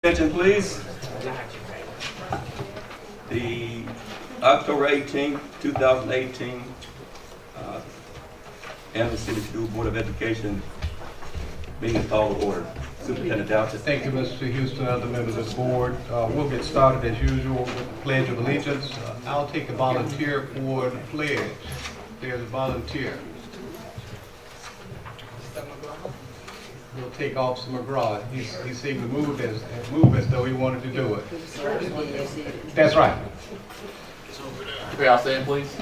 Attention, please. The October 18, 2018 Anniston City School Board of Education meeting is called to order. Superintendent Dowsett. Thank you, Mr. Houston, other members of the board. We'll get started as usual with the Pledge of Allegiance. I'll take a volunteer for the pledge. There's a volunteer. We'll take Officer McGraw. He seemed to move as though he wanted to do it. That's right. Okay, I'll stand, please.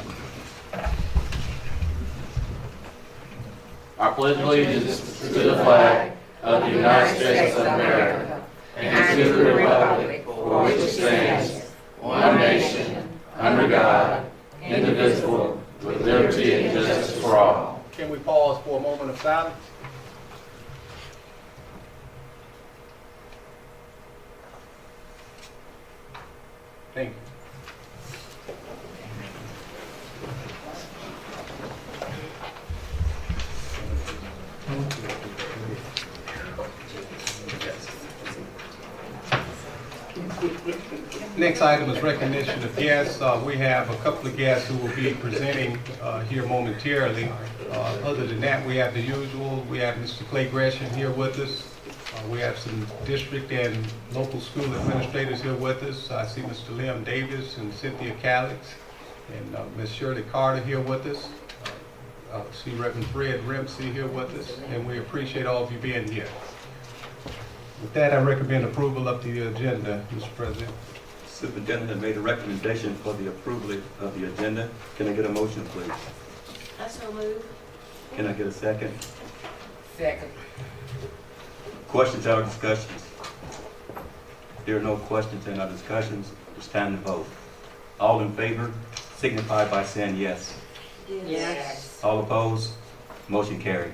I pledge allegiance to the flag of the United States of America and to the republic for which it stands, one nation, under God, indivisible, with liberty and justice for all. Can we pause for a moment of silence? Thank you. Next item is recognition of guests. We have a couple of guests who will be presenting here momentarily. Other than that, we have the usual. We have Mr. Clay Gresham here with us. We have some district and local school administrators here with us. I see Mr. Liam Davis and Cynthia Calix and Ms. Shirley Carter here with us. See Reverend Fred Remsey here with us, and we appreciate all of you being here. With that, I recommend approval of the agenda, Mr. President. Superintendent made a recommendation for the approval of the agenda. Can I get a motion, please? I so move. Can I get a second? Second. Questions or discussions? There are no questions and no discussions. It's time to vote. All in favor signify by saying yes. Yes. All opposed? Motion carried.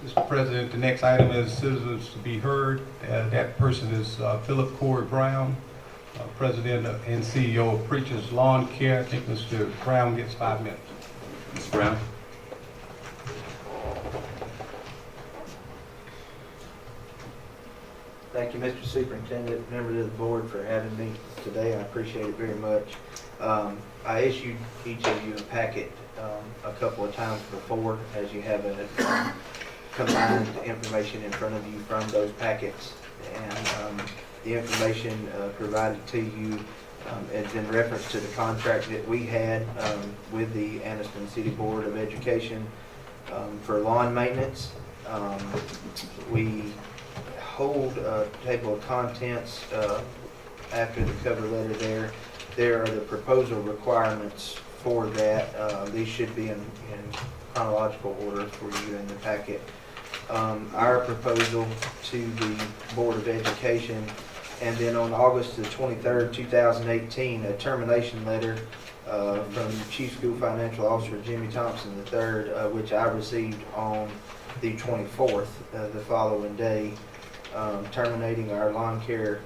Mr. President, the next item is citizens to be heard. That person is Philip Corey Brown, President and CEO of Preachers Lawn Care. I think Mr. Brown gets 5 minutes. Ms. Brown? Thank you, Mr. Superintendent, members of the board, for having me today. I appreciate it very much. I issued each of you a packet a couple of times before, as you have a combined information in front of you from those packets. And the information provided to you is in reference to the contract that we had with the Anniston City Board of Education for lawn maintenance. We hold a table of contents after the cover letter there. There are the proposal requirements for that. These should be in chronological order for you in the packet. Our proposal to the Board of Education, and then on August the 23rd, 2018, a termination letter from Chief School Financial Officer Jimmy Thompson III, which I received on the 24th, the following day, terminating our lawn care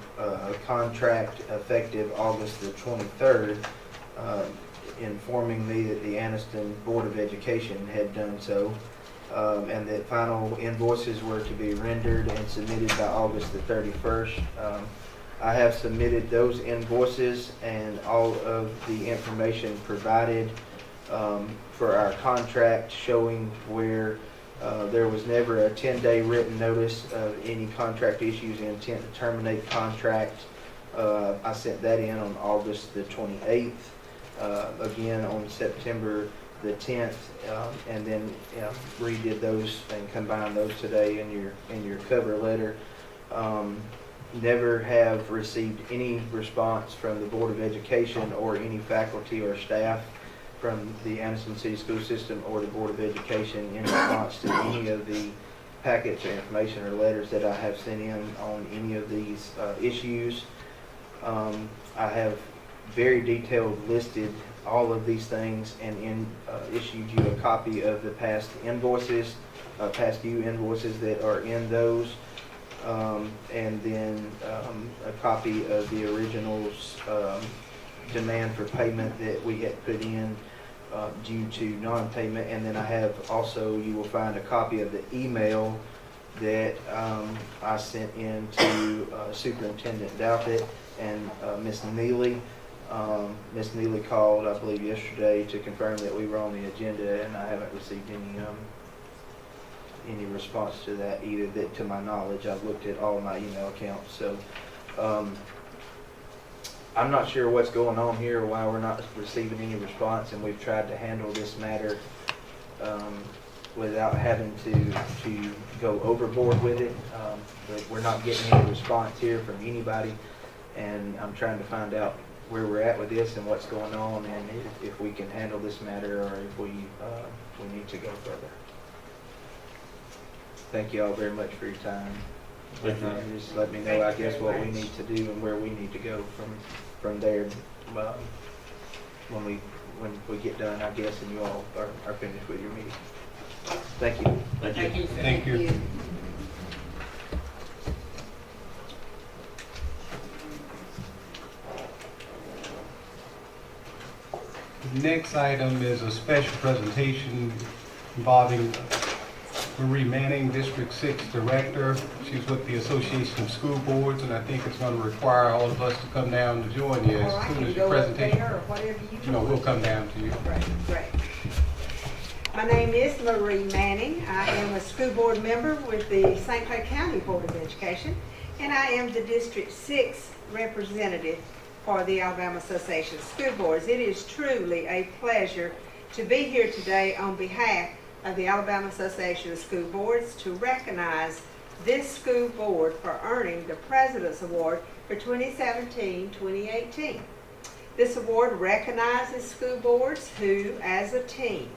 contract effective August the 23rd, informing me that the Anniston Board of Education had done so, and that final invoices were to be rendered and submitted by August the 31st. I have submitted those invoices and all of the information provided for our contract, showing where there was never a 10-day written notice of any contract issues and intent to terminate contract. I sent that in on August the 28th, again on September the 10th, and then redid those and combined those today in your cover letter. Never have received any response from the Board of Education or any faculty or staff from the Anniston City School System or the Board of Education in response to any of the packets or information or letters that I have sent in on any of these issues. I have very detailed listed all of these things and issued you a copy of the past invoices, past due invoices that are in those, and then a copy of the originals demand for payment that we had put in due to non-payment. And then I have also, you will find a copy of the email that I sent in to Superintendent Douthat and Ms. Neely. Ms. Neely called, I believe, yesterday to confirm that we were on the agenda, and I haven't received any response to that either, that to my knowledge. I've looked at all my email accounts, so I'm not sure what's going on here or why we're not receiving any response, and we've tried to handle this matter without having to go overboard with it, but we're not getting any response here from anybody, and I'm trying to find out where we're at with this and what's going on, and if we can handle this matter or if we need to go further. Thank you all very much for your time. Just let me know, I guess, what we need to do and where we need to go from there when we get done, I guess, and you all are finished with your meeting. Thank you. Thank you. Thank you. The next item is a special presentation involving Marie Manning, District 6 Director. She's with the Association of School Boards, and I think it's going to require all of us to come down to join you Or I as soon can as go your up presentation. there or whatever you No, want. we'll come down to you. Great. My name is Marie Manning. I am a school board member with the St. Clair County Board of Education, and I am the District 6 representative for the Alabama Association of School Boards. It is truly a pleasure to be here today on behalf of the Alabama Association of School Boards to recognize this school board for earning the President's Award for 2017-2018. This award recognizes school boards who, as a team,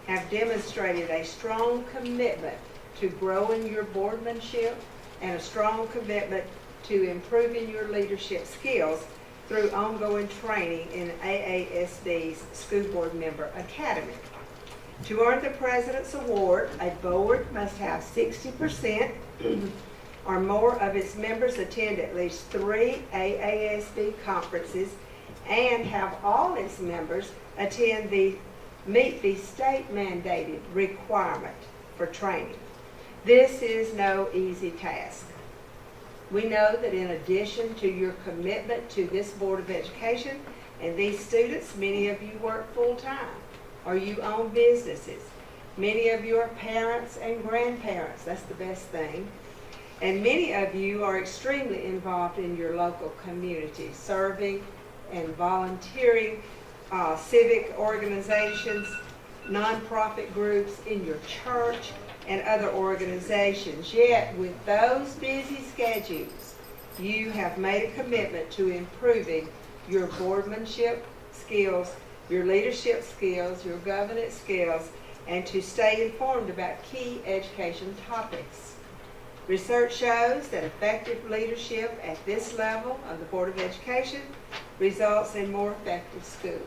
have demonstrated a strong commitment to growing your boardmanship and a strong commitment to improving your leadership skills through ongoing training in AASB's School Board Member Academy. To earn the President's Award, a board must have 60% or more of its members attend at least 3 AASB conferences and have all its members meet the state mandated requirement for training. This is no easy task. We know that in addition to your commitment to this Board of Education and these students, many of you work full-time or you own businesses. Many of you are parents and grandparents. That's the best thing. And many of you are extremely involved in your local community, serving and volunteering, civic organizations, nonprofit groups, in your church, and other organizations. Yet, with those busy schedules, you have made a commitment to improving your boardmanship skills, your leadership skills, your governance skills, and to stay informed about key education topics. Research shows that effective leadership at this level of the Board of Education results in more effective schools.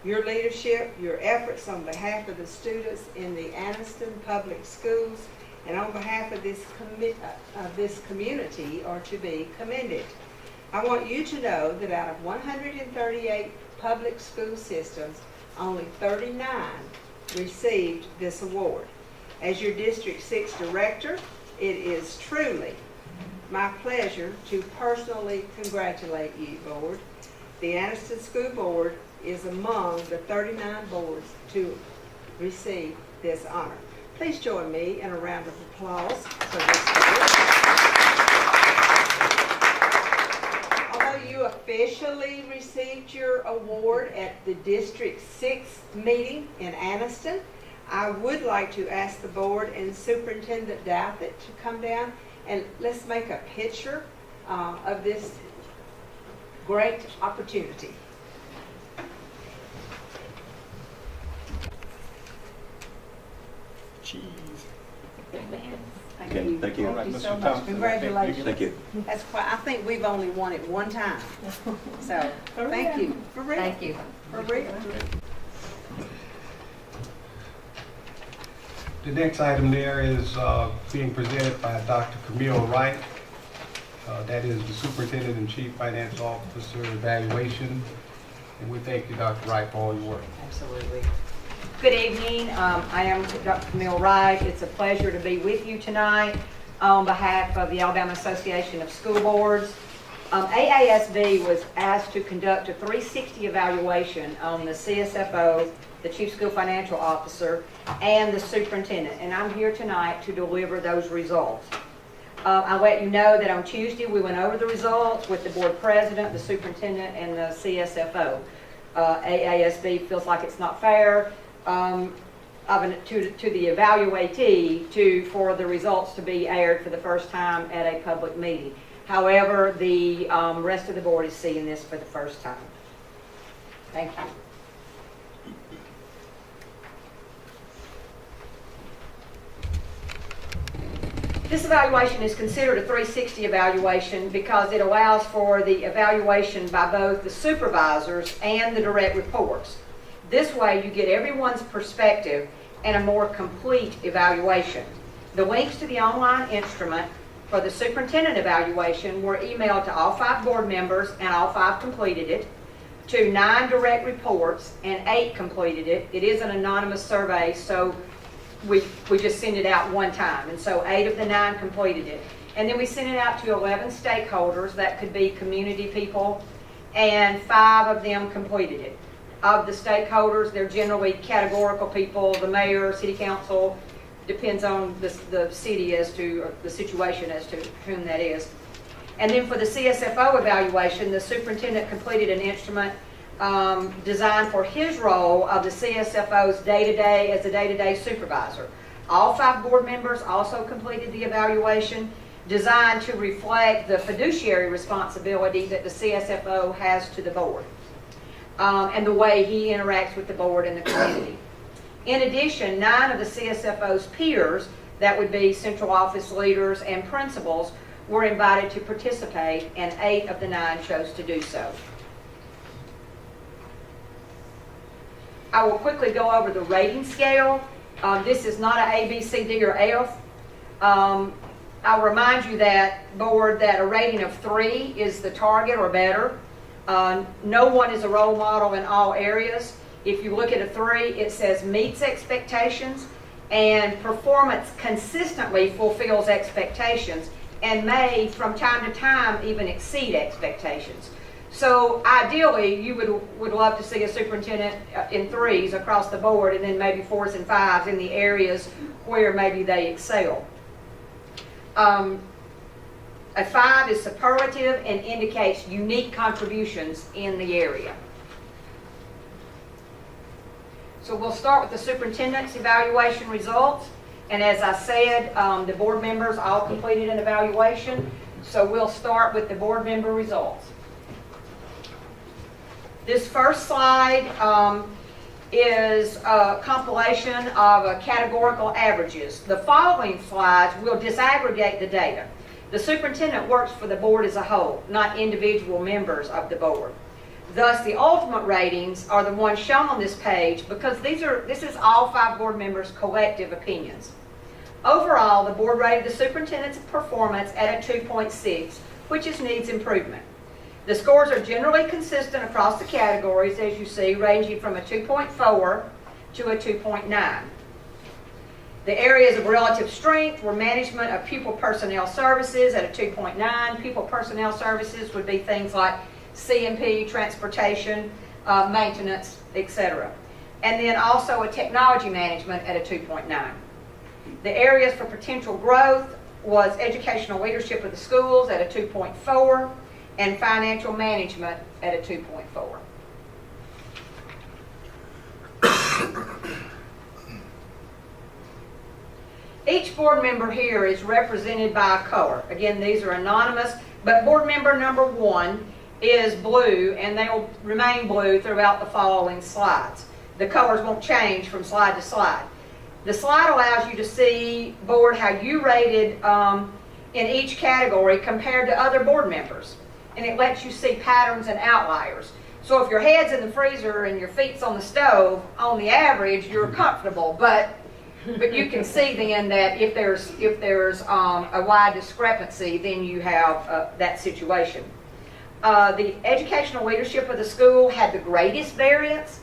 Your leadership, your efforts on behalf of the students in the Anniston Public Schools and on behalf of this community are to be commended. I want you to know that out of 138 public school systems, only 39 received this award. As your District 6 Director, it is truly my pleasure to personally congratulate you, Board. The Anniston School Board is among the 39 boards to receive this honor. Please join me in a round of applause for this board. Although you officially received your award at the District 6 meeting in Anniston, I would like to ask the board and Superintendent Douthat to come down and let's make a picture of this great opportunity. Thank Okay, you. thank you. All right, Thank you Mr. so much. Thompson, Congratulations. Thank you. That's quite, I think we've only won it one time. So, thank you. For real. Thank you. For real. The next item there is being presented by Dr. Camille Wright. That is the Superintendent and Chief Financial Officer evaluation. And we thank you, Dr. Wright, for all your work. Absolutely. Good evening. I am Dr. Camille Wright. It's a pleasure to be with you tonight. on behalf of the Alabama Association of School Boards. AASB was asked to conduct a 360 evaluation on the CSFO, the Chief School Financial Officer, and the Superintendent, and I'm here tonight to deliver those results. I'll let you know that on Tuesday we went over the results with the Board President, the Superintendent, and the CSFO. AASB feels like it's not fair to the evaluatee for the results to be aired for the first time at a public meeting. However, the rest of the board is seeing this for the first time. Thank you. This evaluation is considered a 360 evaluation because it allows for the evaluation by both the supervisors and the direct reports. This way you get everyone's perspective and a more complete evaluation. The links to the online instrument for the superintendent evaluation were emailed to all 5 board members, and all 5 completed it, to 9 direct reports, and 8 completed it. It is an anonymous survey, so we just send it out one time, and so 8 of the 9 completed it. And then we sent it out to 11 stakeholders, that could be community people, and 5 of them completed it. Of the stakeholders, they're generally categorical people, the mayor, city council, depends on the city as to, or the situation as to whom that is. And then for the CSFO evaluation, the superintendent completed an instrument designed for his role of the CSFO's day-to-day as a day-to-day supervisor. All 5 board members also completed the evaluation, designed to reflect the fiduciary responsibility that the CSFO has to the board, and the way he interacts with the board and the community. In addition, 9 of the CSFO's peers, that would be central office leaders and principals, were invited to participate, and 8 of the 9 chose to do so. I will quickly go over the rating scale. This is not an A, B, C, D, or F. I'll remind you that, board, that a rating of 3 is the target or better. No one is a role model in all areas. If you look at a 3, it says meets expectations, and performance consistently fulfills expectations, and may, from time to time, even exceed expectations. So ideally, you would love to see a superintendent in 3s across the board, and then maybe 4s and 5s in the areas where maybe they excel. A 5 is superlative and indicates unique contributions in the area. So we'll start with the superintendent's evaluation results. And as I said, the board members all completed an evaluation. So we'll start with the board member results. This first slide is a compilation of categorical averages. The following slides will disaggregate the data. The superintendent works for the board as a whole, not individual members of the board. Thus, the ultimate ratings are the ones shown on this page because this is all 5 board members' collective opinions. Overall, the board rated the superintendent's performance at a 2.6, which is needs improvement. The scores are generally consistent across the categories, as you see, ranging from a 2.4 to a 2.9. The areas of relative strength were management of pupil personnel services at a 2.9. Pupil personnel services would be things like C&P, transportation, maintenance, etc. And then also a technology management at a 2.9. The areas for potential growth was educational leadership of the schools at a 2.4 and financial management at a 2.4. Each board member here is represented by a color. Again, these are anonymous, but board member number 1 is blue, and they will remain blue throughout the following slides. The colors won't change from slide to slide. The slide allows you to see, board, how you rated in each category compared to other board members. And it lets you see patterns and outliers. So if your head's in the freezer and your feet's on the stove, on the average, you're comfortable. But you can see then that if there's a wide discrepancy, then you have that situation. The educational leadership of the school had the greatest variance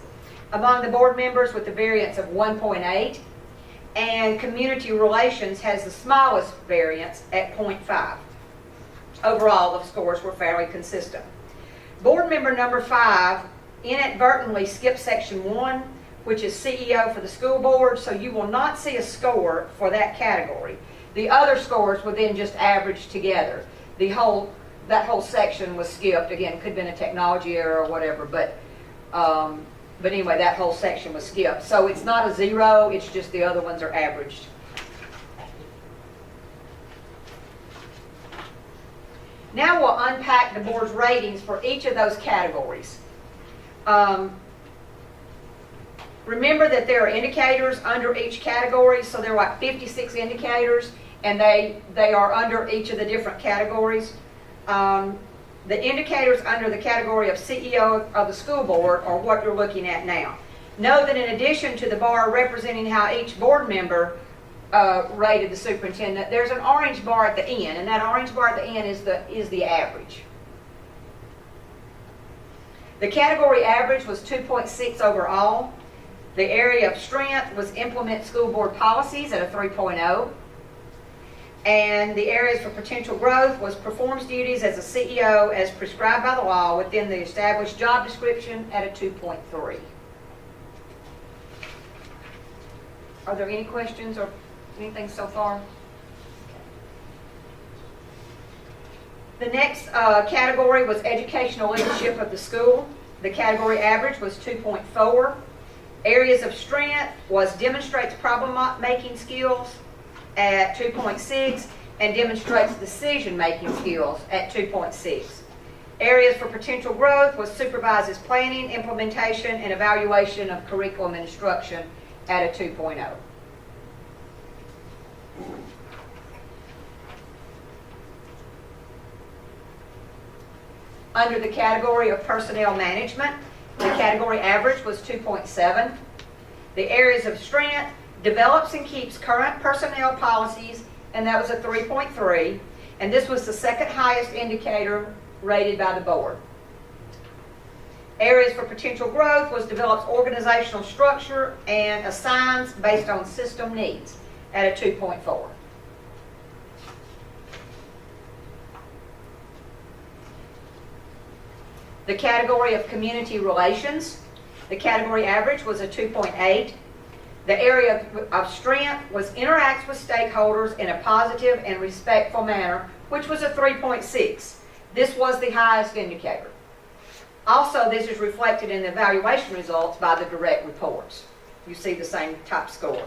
among the board members, with the variance of 1.8. And community relations has the smallest variance at 0.5. Overall, the scores were fairly consistent. Board member number 5 inadvertently skipped section 1, which is CEO for the school board, so you will not see a score for that category. The other scores were then just averaged together. That whole section was skipped. Again, could have been a technology error or whatever, but anyway, that whole section was skipped. So it's not a 0, it's just the other ones are averaged. Now we'll unpack the board's ratings for each of those categories. Remember that there are indicators under each category, so there are like 56 indicators, and they are under each of the different categories. The indicators under the category of CEO of the school board are what you're looking at now. Know that in addition to the bar representing how each board member rated the superintendent, there's an orange bar at the end, and that orange bar at the end is the average. The category average was 2.6 overall. The area of strength was implement school board policies at a 3.0. And the areas for potential growth was performs duties as a CEO as prescribed by the law within the established job description at a 2.3. Are there any questions or anything so far? The next category was educational leadership of the school. The category average was 2.4. Areas of strength was demonstrates problem-making skills at 2.6 and demonstrates decision-making skills at 2.6. Areas for potential growth was supervises planning, implementation, and evaluation of curriculum and instruction at a 2.0. Under the category of personnel management, the category average was 2.7. The areas of strength develops and keeps current personnel policies, and that was a 3.3. And this was the second highest indicator rated by the board. Areas for potential growth was develops organizational structure and assigns based on system needs at a 2.4. The category of community relations, the category average was a 2.8. The area of strength was interacts with stakeholders in a positive and respectful manner, which was a 3.6. This was the highest indicator. Also, this is reflected in the evaluation results by the direct reports. You see the same type score.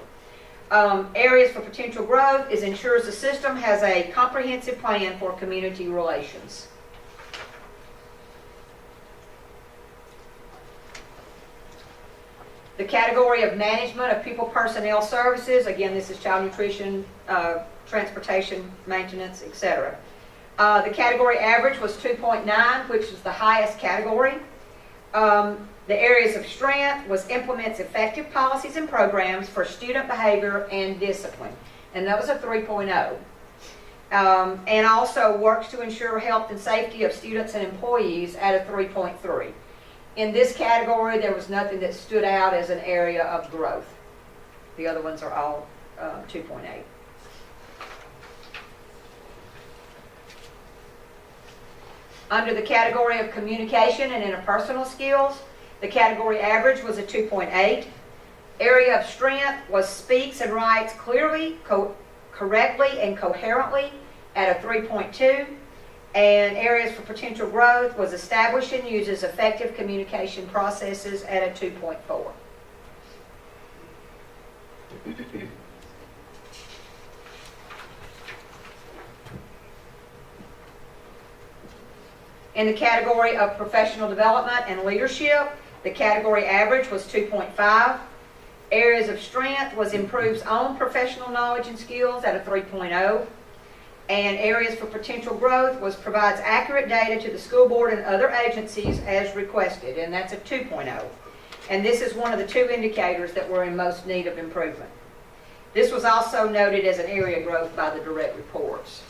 Areas for potential growth is ensures the system has a comprehensive plan for community relations. The category of management of people personnel services, again, this is child nutrition, transportation, maintenance, etc. The category average was 2.9, which is the highest category. The areas of strength was implements effective policies and programs for student behavior and discipline, and that was a 3.0. And also works to ensure health and safety of students and employees at a 3.3. In this category, there was nothing that stood out as an area of growth. The other ones are all 2.8. Under the category of communication and interpersonal skills, the category average was a 2.8. Area of strength was speaks and writes clearly, correctly, and coherently at a 3.2. And areas for potential growth was established and uses effective communication processes at a 2.4. In the category of professional development and leadership, the category average was 2.5. Areas of strength was improves own professional knowledge and skills at a 3.0. And areas for potential growth was provides accurate data to the school board and other agencies as requested, and that's a 2.0. And this is one of the two indicators that were in most need of improvement. This was also noted as an area of growth by the direct reports.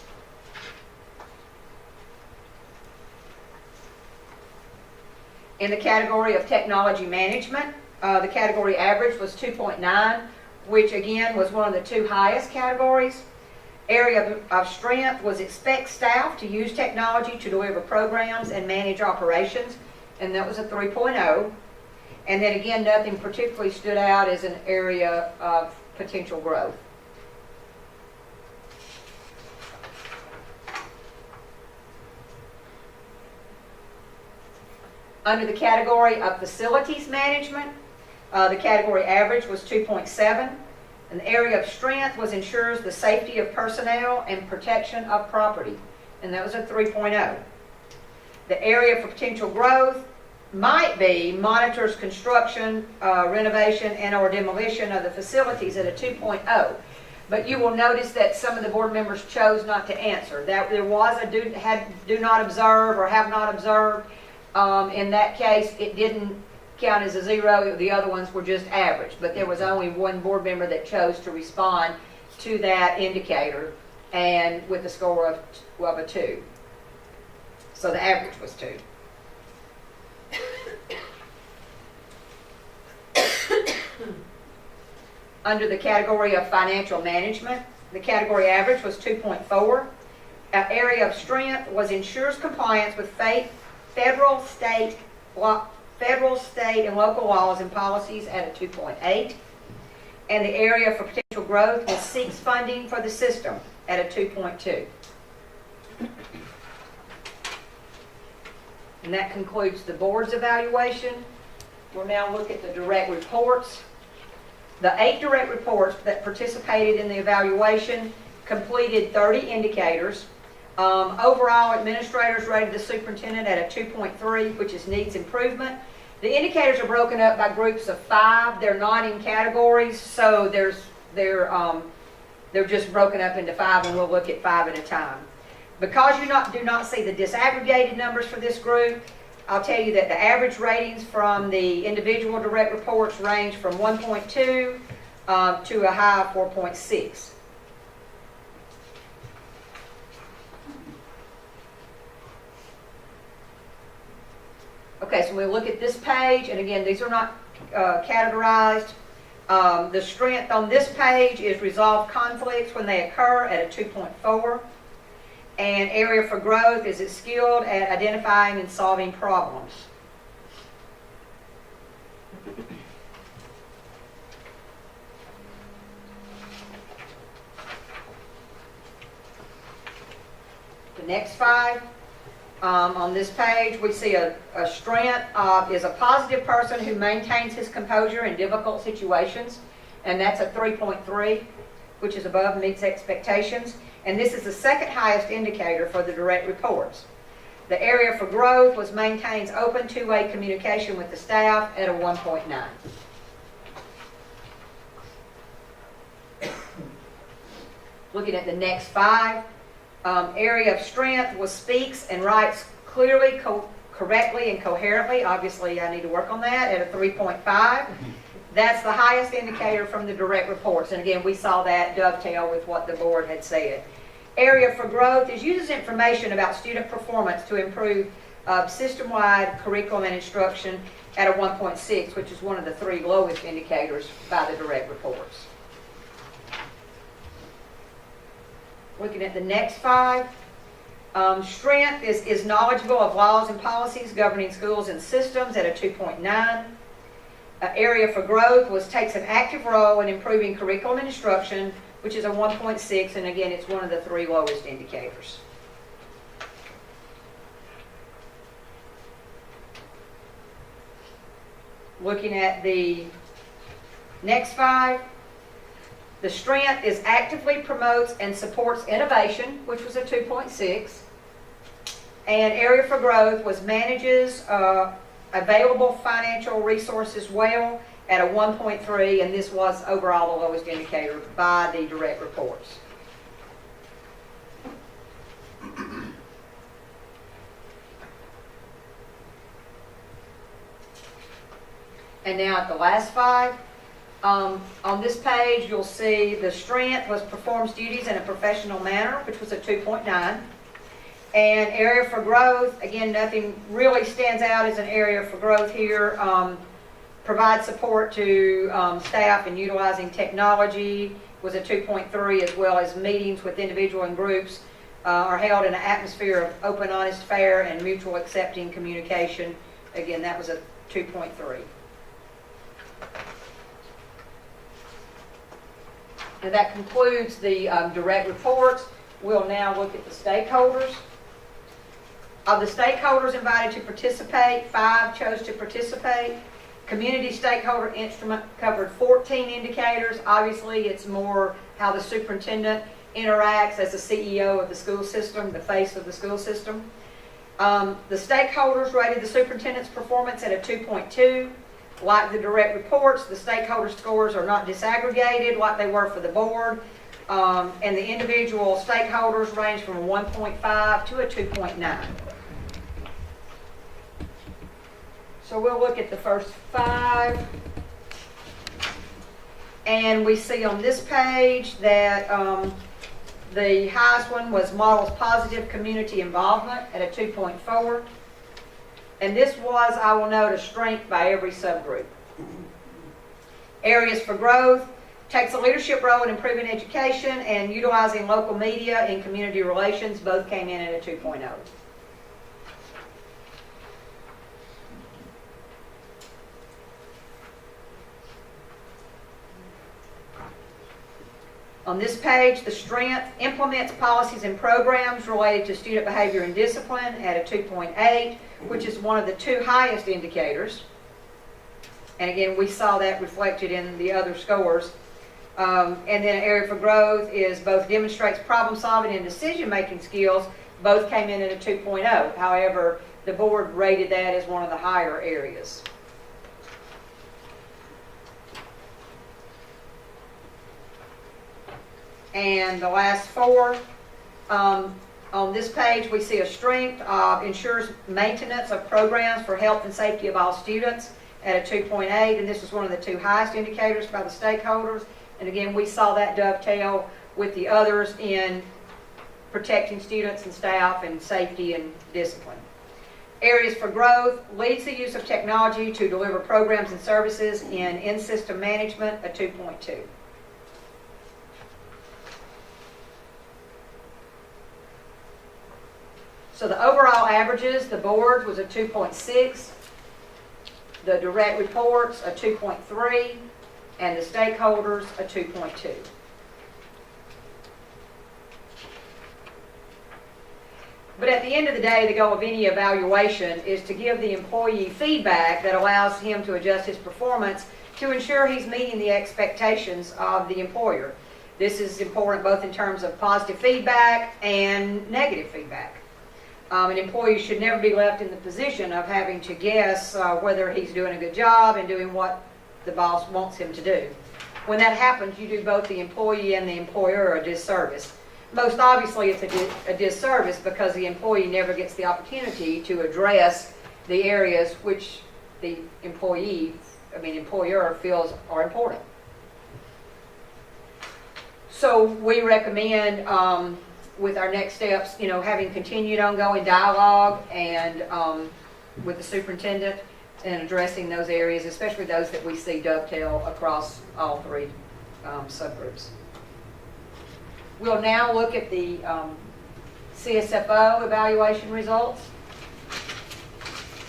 In the category of technology management, the category average was 2.9. which again was one of the two highest categories. Area of strength was expect staff to use technology to deliver programs and manage operations, and that was a 3.0. And then again, nothing particularly stood out as an area of potential growth. Under the category of facilities management, the category average was 2.7. And the area of strength was ensures the safety of personnel and protection of property, and that was a 3.0. The area for potential growth might be monitors construction, renovation, and or demolition of the facilities at a 2.0. But you will notice that some of the board members chose not to answer. That there was a do not observe or have not observed. In that case, it didn't count as a 0. The other ones were just average. But there was only one board member that chose to respond to that indicator, and with a score of a 2. So the average was 2. Under the category of financial management, the category average was 2.4. Our area of strength was ensures compliance with federal, state, and local laws and policies at a 2.8. And the area for potential growth was seeks funding for the system at a 2.2. And that concludes the board's evaluation. We'll now look at the direct reports. The 8 direct reports that participated in the evaluation completed 30 indicators. Overall, administrators rated the superintendent at a 2.3, which is needs improvement. The indicators are broken up by groups of 5. They're not in categories, so they're just broken up into 5, and we'll look at 5 at a time. Because you do not see the disaggregated numbers for this group, I'll tell you that the average ratings from the individual direct reports range from 1.2 to a high of 4.6. Okay, so we look at this page, and again, these are not categorized. The strength on this page is resolve conflicts when they occur at a 2.4. And area for growth is it's skilled at identifying and solving problems. The next 5 on this page, we see a strength is a positive person who maintains his composure in difficult situations, and that's a 3.3, which is above meets expectations. And this is the second highest indicator for the direct reports. The area for growth was maintains open two-way communication with the staff at a 1.9. Looking at the next 5, area of strength was speaks and writes clearly, correctly, and coherently. Obviously, I need to work on that at a 3.5. That's the highest indicator from the direct reports. And again, we saw that dovetail with what the board had said. Area for growth is uses information about student performance to improve system-wide curriculum and instruction at a 1.6, which is one of the 3 lowest indicators by the direct reports. Looking at the next 5, strength is knowledgeable of laws and policies governing schools and systems at a 2.9. Area for growth was takes an active role in improving curriculum and instruction, which is a 1.6, and again, it's one of the 3 lowest indicators. Looking at the next 5, the strength is actively promotes and supports innovation, which was a 2.6. And area for growth was manages available financial resources well at a 1.3, and this was overall the lowest indicator by the direct reports. And now at the last 5, on this page you'll see the strength was performs duties in a professional manner, which was a 2.9. And area for growth, again, nothing really stands out as an area for growth here. Provide support to staff in utilizing technology was a 2.3, as well as meetings with individual and groups are held in an atmosphere of open, honest, fair, and mutual accepting communication. Again, that was a 2.3. And that concludes the direct reports. We'll now look at the stakeholders. Of the stakeholders invited to participate, 5 chose to participate. Community stakeholder instrument covered 14 indicators. Obviously, it's more how the superintendent interacts as the CEO of the school system, the face of the school system. The stakeholders rated the superintendent's performance at a 2.2. Like the direct reports, the stakeholder scores are not disaggregated like they were for the board. And the individual stakeholders range from a 1.5 to a 2.9. So we'll look at the first 5. And we see on this page that the highest one was models positive community involvement at a 2.4. And this was, I will note, a strength by every subgroup. Areas for growth takes a leadership role in improving education and utilizing local media in community relations. Both came in at a 2.0. On this page, the strength implements policies and programs related to student behavior and discipline at a 2.8, which is one of the 2 highest indicators. And again, we saw that reflected in the other scores. And then area for growth is both demonstrates problem solving and decision making skills. Both came in at a 2.0. However, the board rated that as one of the higher areas. And the last 4, on this page, we see a strength ensures maintenance of programs for health and safety of all students at a 2.8, and this was one of the 2 highest indicators by the stakeholders. And again, we saw that dovetail with the others in protecting students and staff and safety and discipline. Areas for growth leads the use of technology to deliver programs and services in system management, a 2.2. So the overall averages, the board was a 2.6, the direct reports a 2.3, and the stakeholders a 2.2. But at the end of the day, the goal of any evaluation is to give the employee feedback that allows him to adjust his performance to ensure he's meeting the expectations of the employer. This is important both in terms of positive feedback and negative feedback. An employee should never be left in the position of having to guess whether he's doing a good job and doing what the boss wants him to do. When that happens, you do both the employee and the employer a disservice. Most obviously, it's a disservice because the employee never gets the opportunity to address the areas which the employer feels are important. So we recommend with our next steps, having continued ongoing dialogue and with the superintendent and addressing those areas, especially those that we see dovetail across all 3 subgroups. We'll now look at the CSFO evaluation results.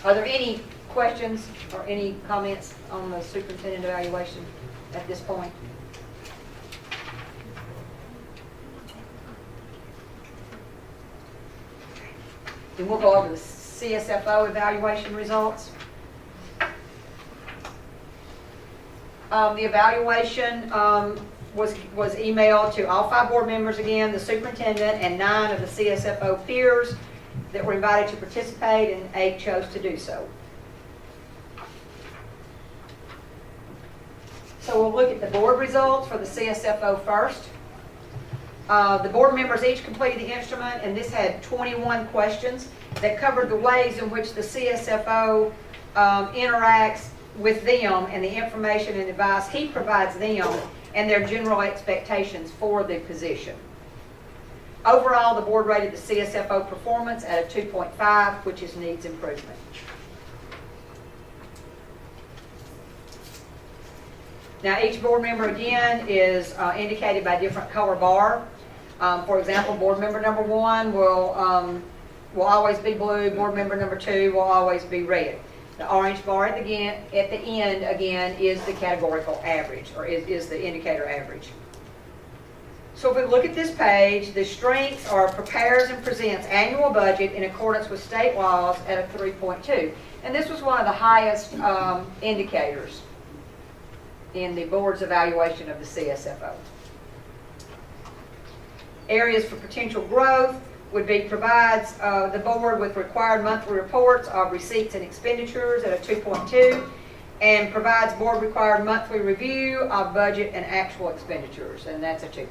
Are there any questions or any comments on the superintendent evaluation at this point? Then we'll go over the CSFO evaluation results. The evaluation was emailed to all 5 board members again, the superintendent, and 9 of the CSFO peers that were invited to participate, and 8 chose to do so. So we'll look at the board results for the CSFO first. The board members each completed the instrument, and this had 21 questions that covered the ways in which the CSFO interacts with them and the information and advice he provides them and their general expectations for the position. Overall, the board rated the CSFO performance at a 2.5, which is needs improvement. Now, each board member, again, is indicated by a different color bar. For example, board member number 1 will always be blue, board member number 2 will always be red. The orange bar at the end, again, is the categorical average, or is the indicator average. So if we look at this page, the strengths are prepares and presents annual budget in accordance with state laws at a 3.2. And this was one of the highest indicators in the board's evaluation of the CSFO. Areas for potential growth would be provides the board with required monthly reports of receipts and expenditures at a 2.2, and provides board required monthly review of budget and actual expenditures, and that's a 2.2.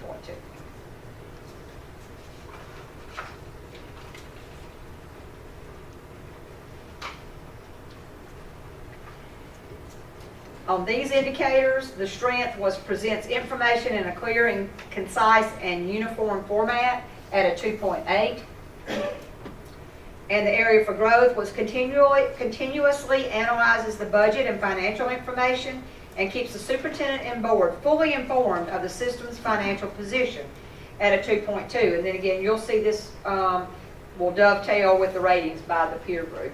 On these indicators, the strength was presents information in a clear and concise and uniform format at a 2.8. And the area for growth was continuously analyzes the budget and financial information and keeps the superintendent and board fully informed of the system's financial position at a 2.2. And then again, you'll see this will dovetail with the ratings by the peer group.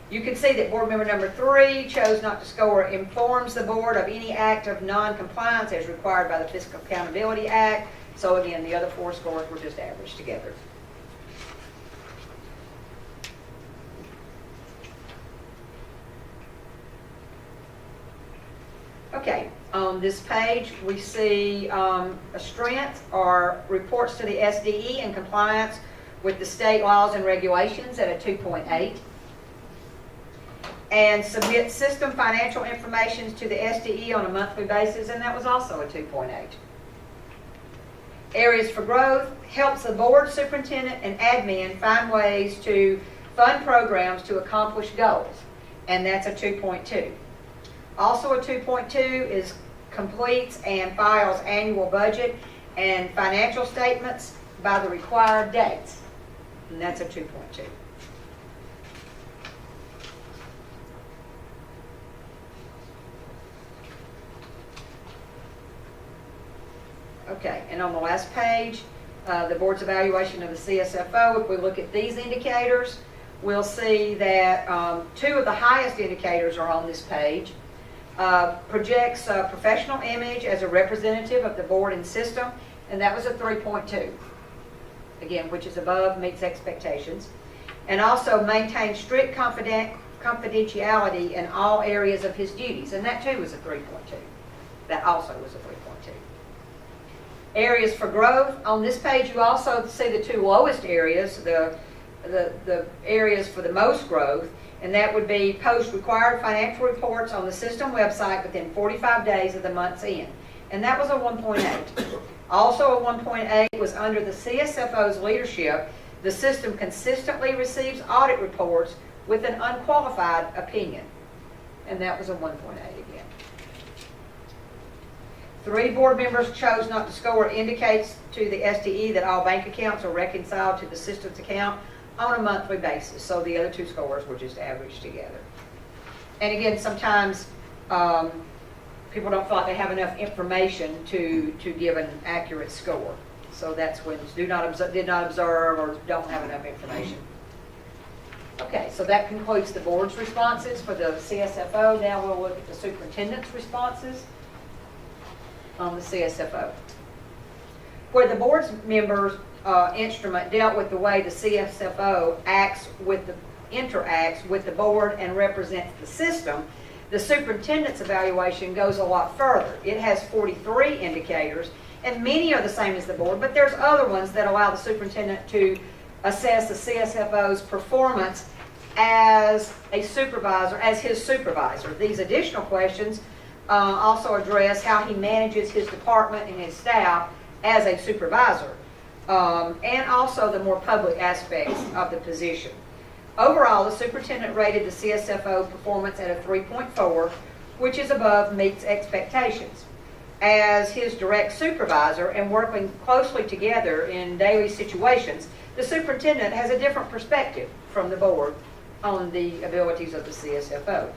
You can see that board member number 3 chose not to score informs the board of any act of non-compliance as required by the Fiscal Accountability Act. So again, the other 4 scores were just averaged together. Okay, on this page, we see a strength are reports to the SDE in compliance with the state laws and regulations at a 2.8. And submit system financial information to the SDE on a monthly basis, and that was also a 2.8. Areas for growth helps the board, superintendent, and admin find ways to fund programs to accomplish goals, and that's a 2.2. Also a 2.2 is completes and files annual budget and financial statements by the required dates, and that's a 2.2. Okay, and on the last page, the board's evaluation of the CSFO, if we look at these indicators, we'll see that 2 of the highest indicators are on this page. Projects professional image as a representative of the board and system, and that was a 3.2. Again, which is above, meets expectations. And also maintains strict confidentiality in all areas of his duties, and that too was a 3.2. That also was a 3.2. Areas for growth. On this page, you also see the 2 lowest areas, the areas for the most growth, and that would be post required financial reports on the system website within 45 days of the month's end. And that was a 1.8. Also a 1.8 was under the CSFO's leadership. The system consistently receives audit reports with an unqualified opinion. And that was a 1.8 again. 3 board members chose not to score indicates to the SDE that all bank accounts are reconciled to the system's account on a monthly basis. So the other 2 scores were just averaged together. And again, sometimes people don't feel like they have enough information to give an accurate score. So that's when did not observe, or don't have enough information. Okay, so that concludes the board's responses for the CSFO. Now we'll look at the superintendent's responses on the CSFO. Where the board's members' instrument dealt with the way the CSFO interacts with the board and represents the system, the superintendent's evaluation goes a lot further. It has 43 indicators, and many are the same as the board, but there's other ones that allow the superintendent to assess the CSFO's performance as a supervisor, as his supervisor. These additional questions also address how he manages his department and his staff as a supervisor, and also the more public aspects of the position. Overall, the superintendent rated the CSFO performance at a 3.4, which is above meets expectations. As his direct supervisor and working closely together in daily situations, the superintendent has a different perspective from the board on the abilities of the CSFO.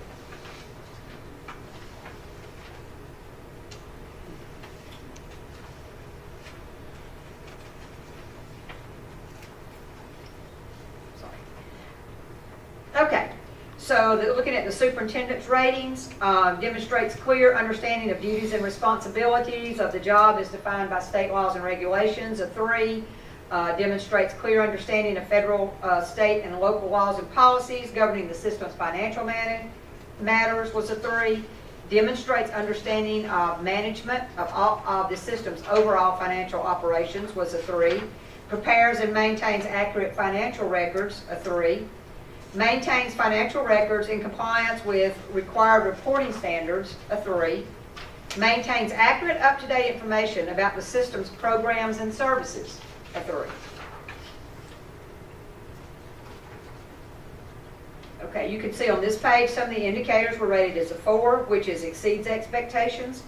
Looking at the superintendent's ratings, demonstrates clear understanding of duties and responsibilities of the job as defined by state laws and regulations, a 3. Demonstrates clear understanding of federal, state, and local laws and policies governing the system's financial matters, was a 3. Demonstrates understanding of management of all of the system's overall financial operations, was a 3. Prepares and maintains accurate financial records, a 3. Maintains financial records in compliance with required reporting standards, a 3. Maintains accurate, up-to-date information about the system's programs and services, a 3. Okay, you can see on this page some of the indicators were rated as a 4, which is exceeds expectations.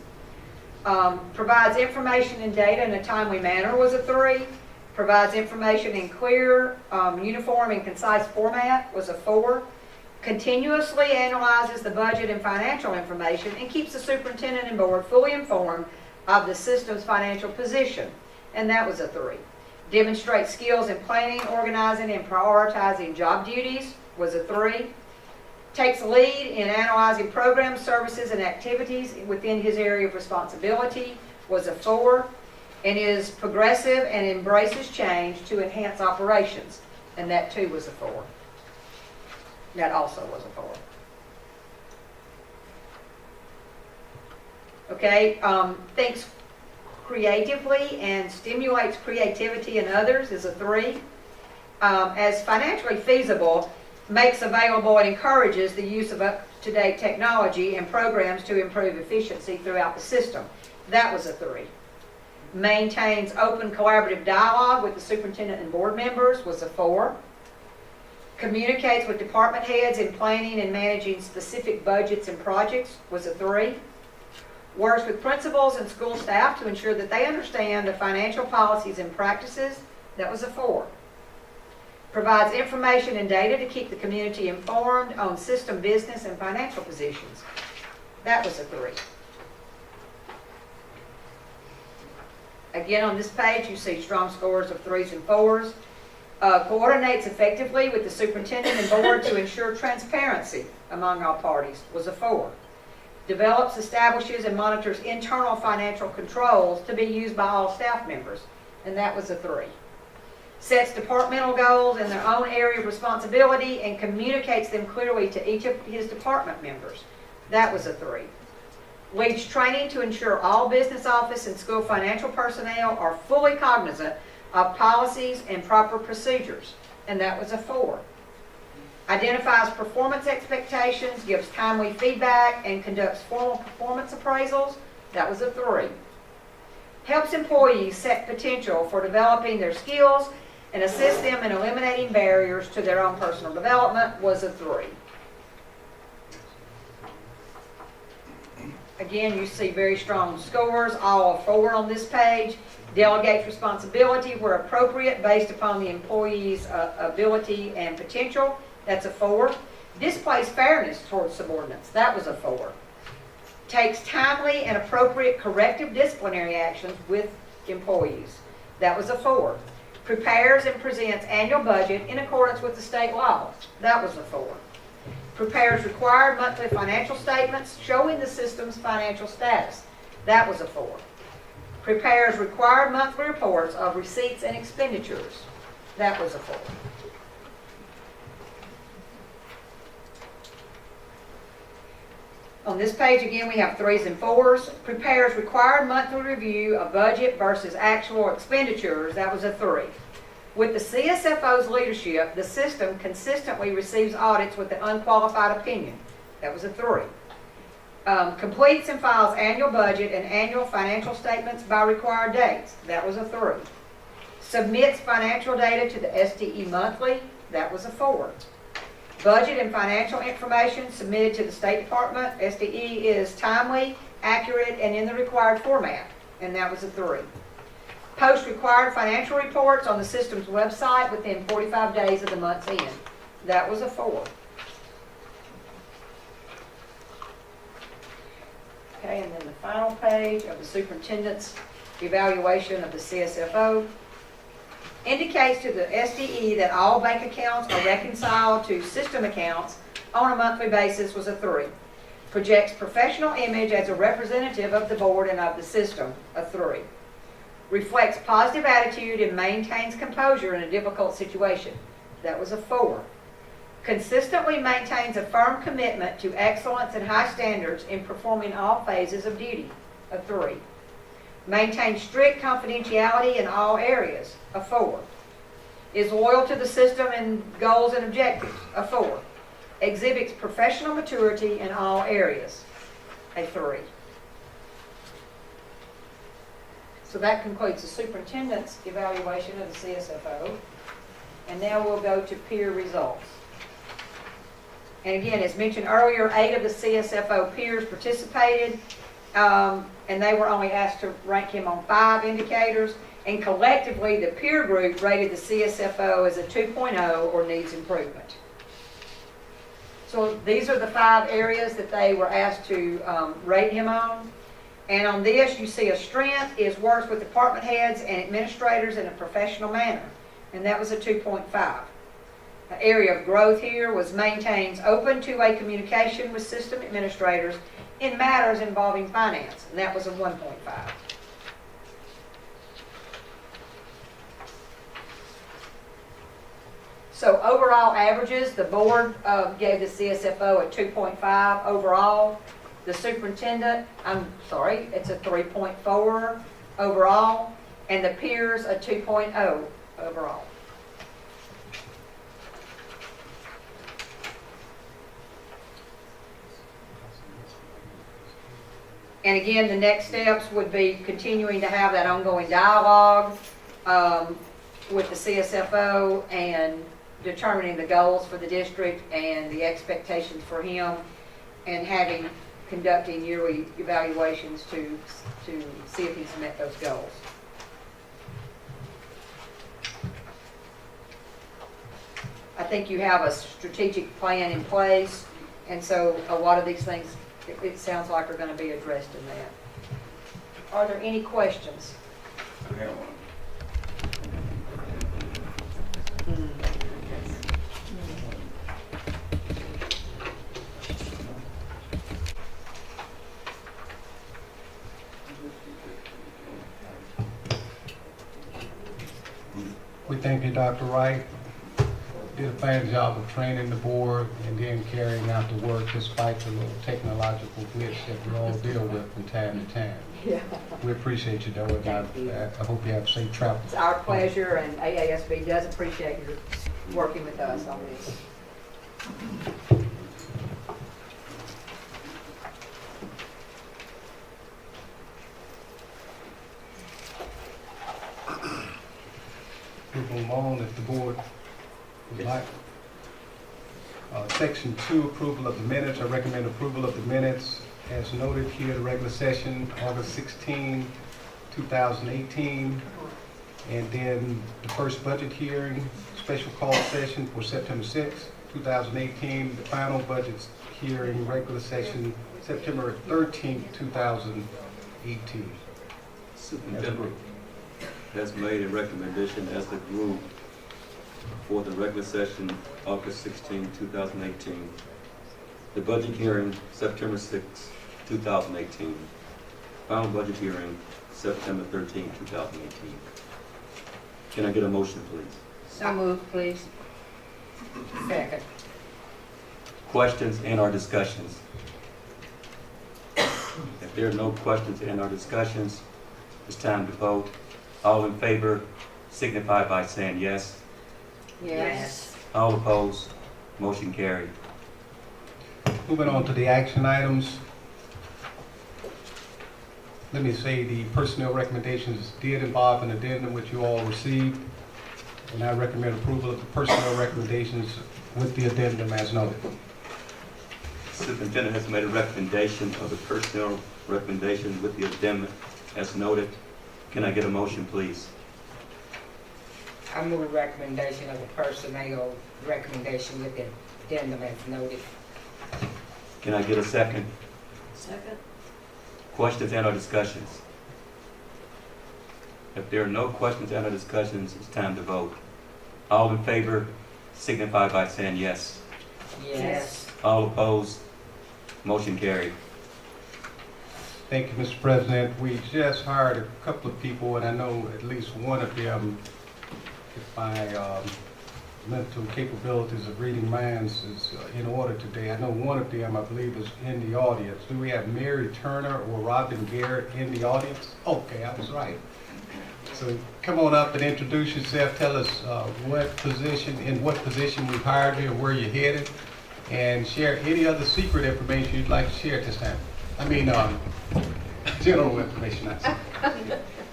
Provides information and data in a timely manner, was a 3. Provides information in clear, uniform, and concise format, was a 4. Continuously analyzes the budget and financial information and keeps the superintendent and board fully informed of the system's financial position, and that was a 3. Demonstrates skills in planning, organizing, and prioritizing job duties, was a 3. Takes lead in analyzing programs, services, and activities within his area of responsibility, was a 4. And is progressive and embraces change to enhance operations, and that too was a 4. That also was a 4. Okay, thinks creatively and stimulates creativity in others is a 3. As financially feasible, makes available and encourages the use of up-to-date technology and programs to improve efficiency throughout the system. That was a 3. Maintains open collaborative dialogue with the superintendent and board members, was a 4. Communicates with department heads in planning and managing specific budgets and projects, was a 3. Works with principals and school staff to ensure that they understand the financial policies and practices, that was a 4. Provides information and data to keep the community informed on system business and financial positions, that was a 3. Again, on this page, you see strong scores of 3s and 4s. Coordinates effectively with the superintendent and board to ensure transparency among all parties, was a 4. Develops, establishes, and monitors internal financial controls to be used by all staff members, and that was a 3. Sets departmental goals in their own area of responsibility and communicates them clearly to each of his department members, that was a 3. Leads training to ensure all business office and school financial personnel are fully cognizant of policies and proper procedures, and that was a 4. Identifies performance expectations, gives timely feedback, and conducts formal performance appraisals, that was a 3. Helps employees set potential for developing their skills and assist them in eliminating barriers to their own personal development, was a 3. Again, you see very strong scores, all 4 on this page. Delegates responsibility where appropriate based upon the employee's ability and potential. That's a 4. Displays fairness towards subordinates. That was a 4. Takes timely and appropriate corrective disciplinary actions with employees. That was a 4. Prepares and presents annual budget in accordance with the state laws. That was a 4. Prepares required monthly financial statements showing the system's financial status. That was a 4. Prepares required monthly reports of receipts and expenditures. That was a 4. On this page again we have 3s and 4s. Prepares required monthly review of budget versus actual expenditures. That was a 3. With the CSFO's leadership, the system consistently receives audits with an unqualified opinion. That was a 3. Completes and files annual budget and annual financial statements by required dates. That was a 3. Submits financial data to the STE monthly. That was a 4. Budget and financial information submitted to the State Department, STE, is timely, accurate, and in the required format. And that was a 3. Post required financial reports on the system's website within 45 days of the month's end. That was a 4. Okay, and then the final page of the superintendent's evaluation of the CSFO indicates to the SDE that all bank accounts are reconciled to system accounts on a monthly basis was a 3. Projects professional image as a representative of the board and of the system, a 3. Reflects positive attitude and maintains composure in a difficult situation. That was a 4. Consistently maintains a firm commitment to excellence and high standards in performing all phases of duty, a 3. Maintains strict confidentiality in all areas, a 4. Is loyal to the system and goals and objectives, a 4. Exhibits professional maturity in all areas, a 3. So that concludes the superintendent's evaluation of the CSFO. And now we'll go to peer results. And again, as mentioned earlier, 8 of the CSFO peers participated, and they were only asked to rank him on 5 indicators. And collectively, the peer group rated the CSFO as a 2.0 or needs improvement. So these are the 5 areas that they were asked to rate him on. And on this, you see a strength is works with department heads and administrators in a professional manner. And that was a 2.5. The area of growth here was maintains open two-way communication with system administrators in matters involving finance. And that was a 1.5. So overall averages, the board gave the CSFO a 2.5 overall. The superintendent, it's a 3.4 overall, and the peers a 2.0 overall. And again, the next steps would be continuing to have that ongoing dialogue with the CSFO and determining the goals for the district and the expectations for him, and conducting yearly evaluations to see if he's met those goals. I think you have a strategic plan in place, and so a lot of these things, it sounds like, are going to be addressed in that. Are there any questions? I have one. We thank you, Dr. Wright. Did a fine job of training the board and then carrying out the work despite the little technological glitch that we all deal with from time to time. Yeah. We appreciate you, though, and I hope you have safe travels. It's our pleasure, and AASB does appreciate your working with us on this. We'll move on if the board would like. Section 2, approval of the minutes. I recommend approval of the minutes as noted here, the regular session, August 16, 2018. And then the first budget hearing, special call session for September 6, 2018. The final budget hearing, regular session, September 13, 2018. Superintendent has made a recommendation as the group for the regular session, August 16, 2018. The budget hearing, September 6, 2018. Final budget hearing, September 13, 2018. Can I get a motion, please? So moved, please. Second. Questions and/or discussions? If there are no questions and/or discussions, it's time to vote. All in favor signify by saying yes. Yes. All opposed, motion carried. Moving on to the action items. Let me say the personnel recommendations did involve an addendum which you all received, and I recommend approval of the personnel recommendations with the addendum as noted. Superintendent has made a recommendation of the personnel recommendation with the addendum as noted. Can I get a motion, please? I move recommendation of the personnel recommendation with the addendum as noted. Can I get a second? Second. Questions and/or discussions? If there are no questions and/or discussions, it's time to vote. All in favor signify by saying yes. Yes. All opposed? Motion carried. Thank you, Mr. President. We just hired a couple of people, and I know at least one of them, if my mental capabilities of reading minds is in order today. I know one of them, I believe, is in the audience. Do we have Mary Turner or Robin Garrett in the audience? Okay, I was right. So come on up and introduce yourself. Tell us in what position we've hired you, and where you're headed, and share any other secret information you'd like to share at this time. I mean, general information, I say.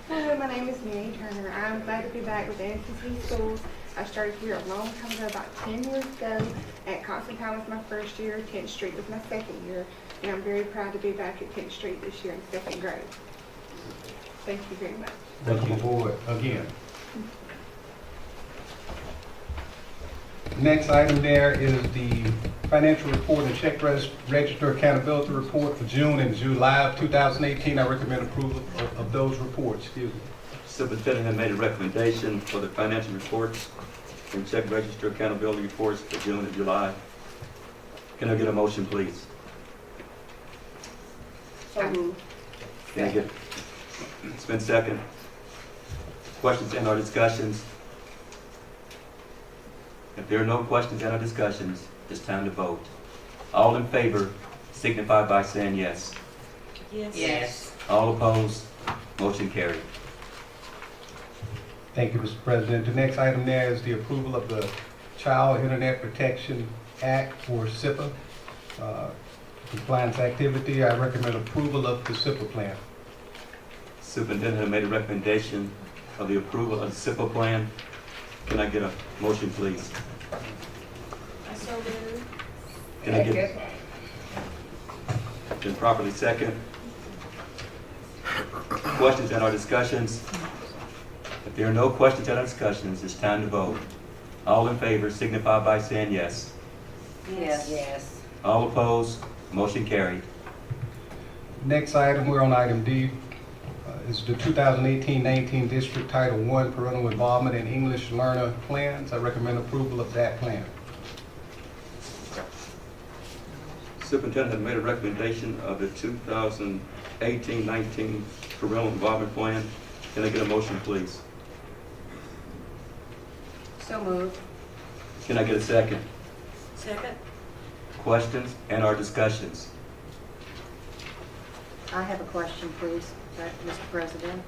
Hello, my name is Mary Turner. I'm glad to be back with Anniston Schools. I started here a long time ago, about 10 years ago. At Constantine was my first year, 10th Street was my second year, and I'm very proud to be back at 10th Street this year in second grade. Thank you very much. Welcome aboard again. Next item there is the financial report and check register accountability report for June and July of 2018. I recommend approval of those reports. Excuse me. Superintendent has made a recommendation for the financial reports and check register accountability reports for June and July. Can I get a motion, please? So moved. Can I get, it's been second. Questions and/or discussions? If there are no questions and/or discussions, it's time to vote. All in favor signify by saying yes. Yes. All opposed? Motion carried. Thank you, Mr. President. The next item there is the approval of the Child Internet Protection Act, or CIPA, compliance activity. I recommend approval of the CIPA plan. Superintendent has made a recommendation of the approval of the CIPA plan. Can I get a motion, please? Can I get, been properly second? Questions and/or discussions? If there are no questions and/or discussions, it's time to vote. All in favor signify by saying yes. Yes. Yes. All opposed? Motion carried. Next item, we're on item D, is the 2018-19 District Title I Parental Involvement in English Learner Plans. I recommend approval of that plan. Superintendent has made a recommendation of the 2018-19 parental involvement plan. Can I get a motion, please? So moved. Can I get a second? Second. Questions and/or discussions? I have a question, please, Mr. President.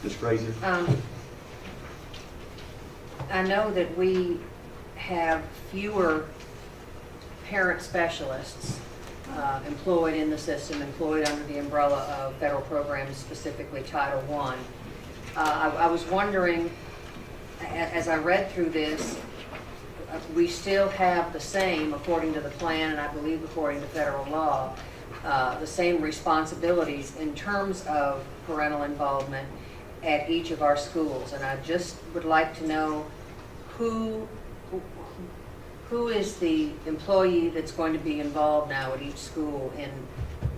Ms. Frazier? I know that we have fewer parent specialists employed in the system, employed under the umbrella of federal programs, specifically Title I. I was wondering, as I read through this, we still have the same, according to the plan, and I believe according to federal law, the same responsibilities in terms of parental involvement at each of our schools. And I just would like to know who is the employee that's going to be involved now at each school in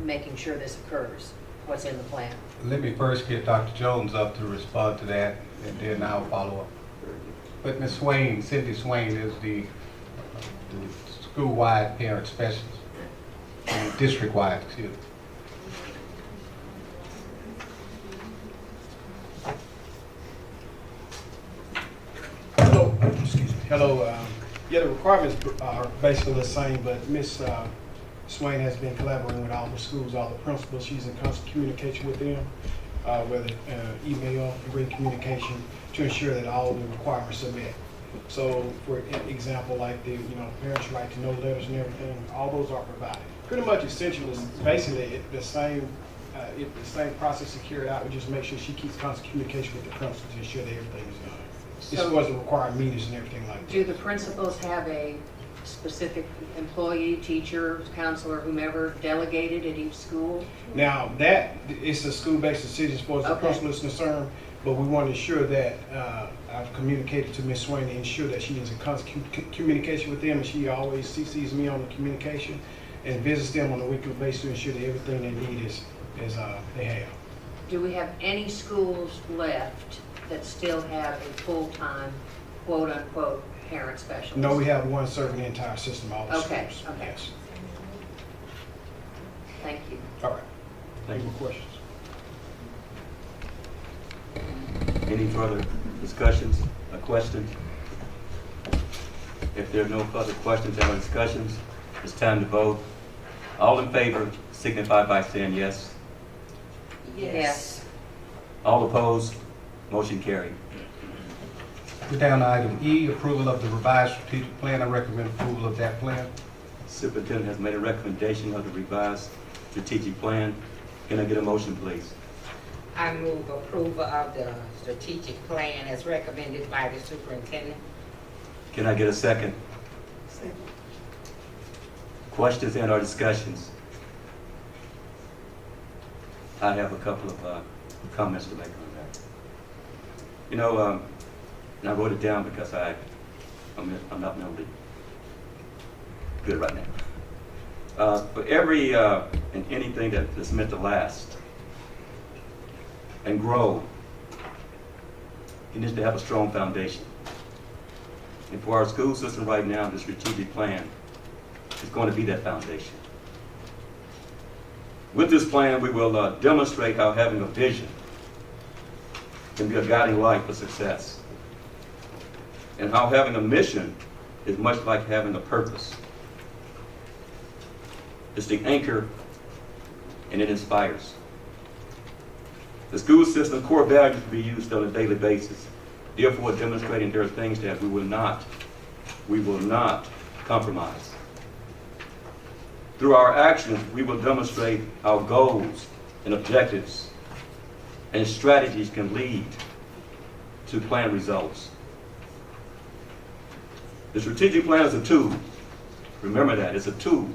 making sure this occurs? What's in the plan? Let me first get Dr. Jones up to respond to that, and then I'll follow up. But Ms. Swain, Cindy Swain, is the school-wide parent specialist, district-wide, excuse me. Hello, excuse me. Hello. Yeah, the requirements are basically the same, but Ms. Swain has been collaborating with all the schools, all the principals. She's in constant communication with them, whether email, written communication, to ensure that all the requirements are met. So, for example, like the parents' right to know letters and everything, all those are provided. Pretty much essentially is basically the same process to carry it out. We just make sure she keeps constant communication with the principals to ensure that everything is done. This wasn't required meetings and everything like that. Do the principals have a specific employee, teacher, counselor, whomever delegated at each school? Now, that it's a school-based decision as far as the Okay. principal is concerned, but we want to ensure that I've communicated to Ms. Swain to ensure that she is in constant communication with them, and she always CCs me on the communication and visits them on a weekly basis to ensure that everything they need is they have. Do we have any schools left that still have a full-time, quote-unquote, parent specialist? No, we have one serving the entire system, all the Okay, schools. okay. Yes. Thank you. All right. Thank Any you. more questions? Any further discussions or questions? If there are no further questions or discussions, it's time to vote. All in favor signify by saying yes. Yes. All opposed, motion carried. We're down to item E, approval of the revised strategic plan. I recommend approval of that plan. Superintendent has made a recommendation of the revised strategic plan. Can I get a motion, please? I move approval of the strategic plan as recommended by the superintendent. Can I get a second? Questions and/or discussions? I have a couple of comments to make on that. You know, and I wrote it down because I'm not mentally good right now. For every and anything that's meant to last and grow, it needs to have a strong foundation. And for our school system right now, the strategic plan is going to be that foundation. With this plan, we will demonstrate how having a vision can be a guiding light for success, and how having a mission is much like having a purpose. It's the anchor, and it inspires. The school system core values to be used on a daily basis, therefore demonstrating there are things that we will not compromise. Through our actions, we will demonstrate how goals and objectives and strategies can lead to planned results. The strategic plan is a tool. Remember that, it's a tool.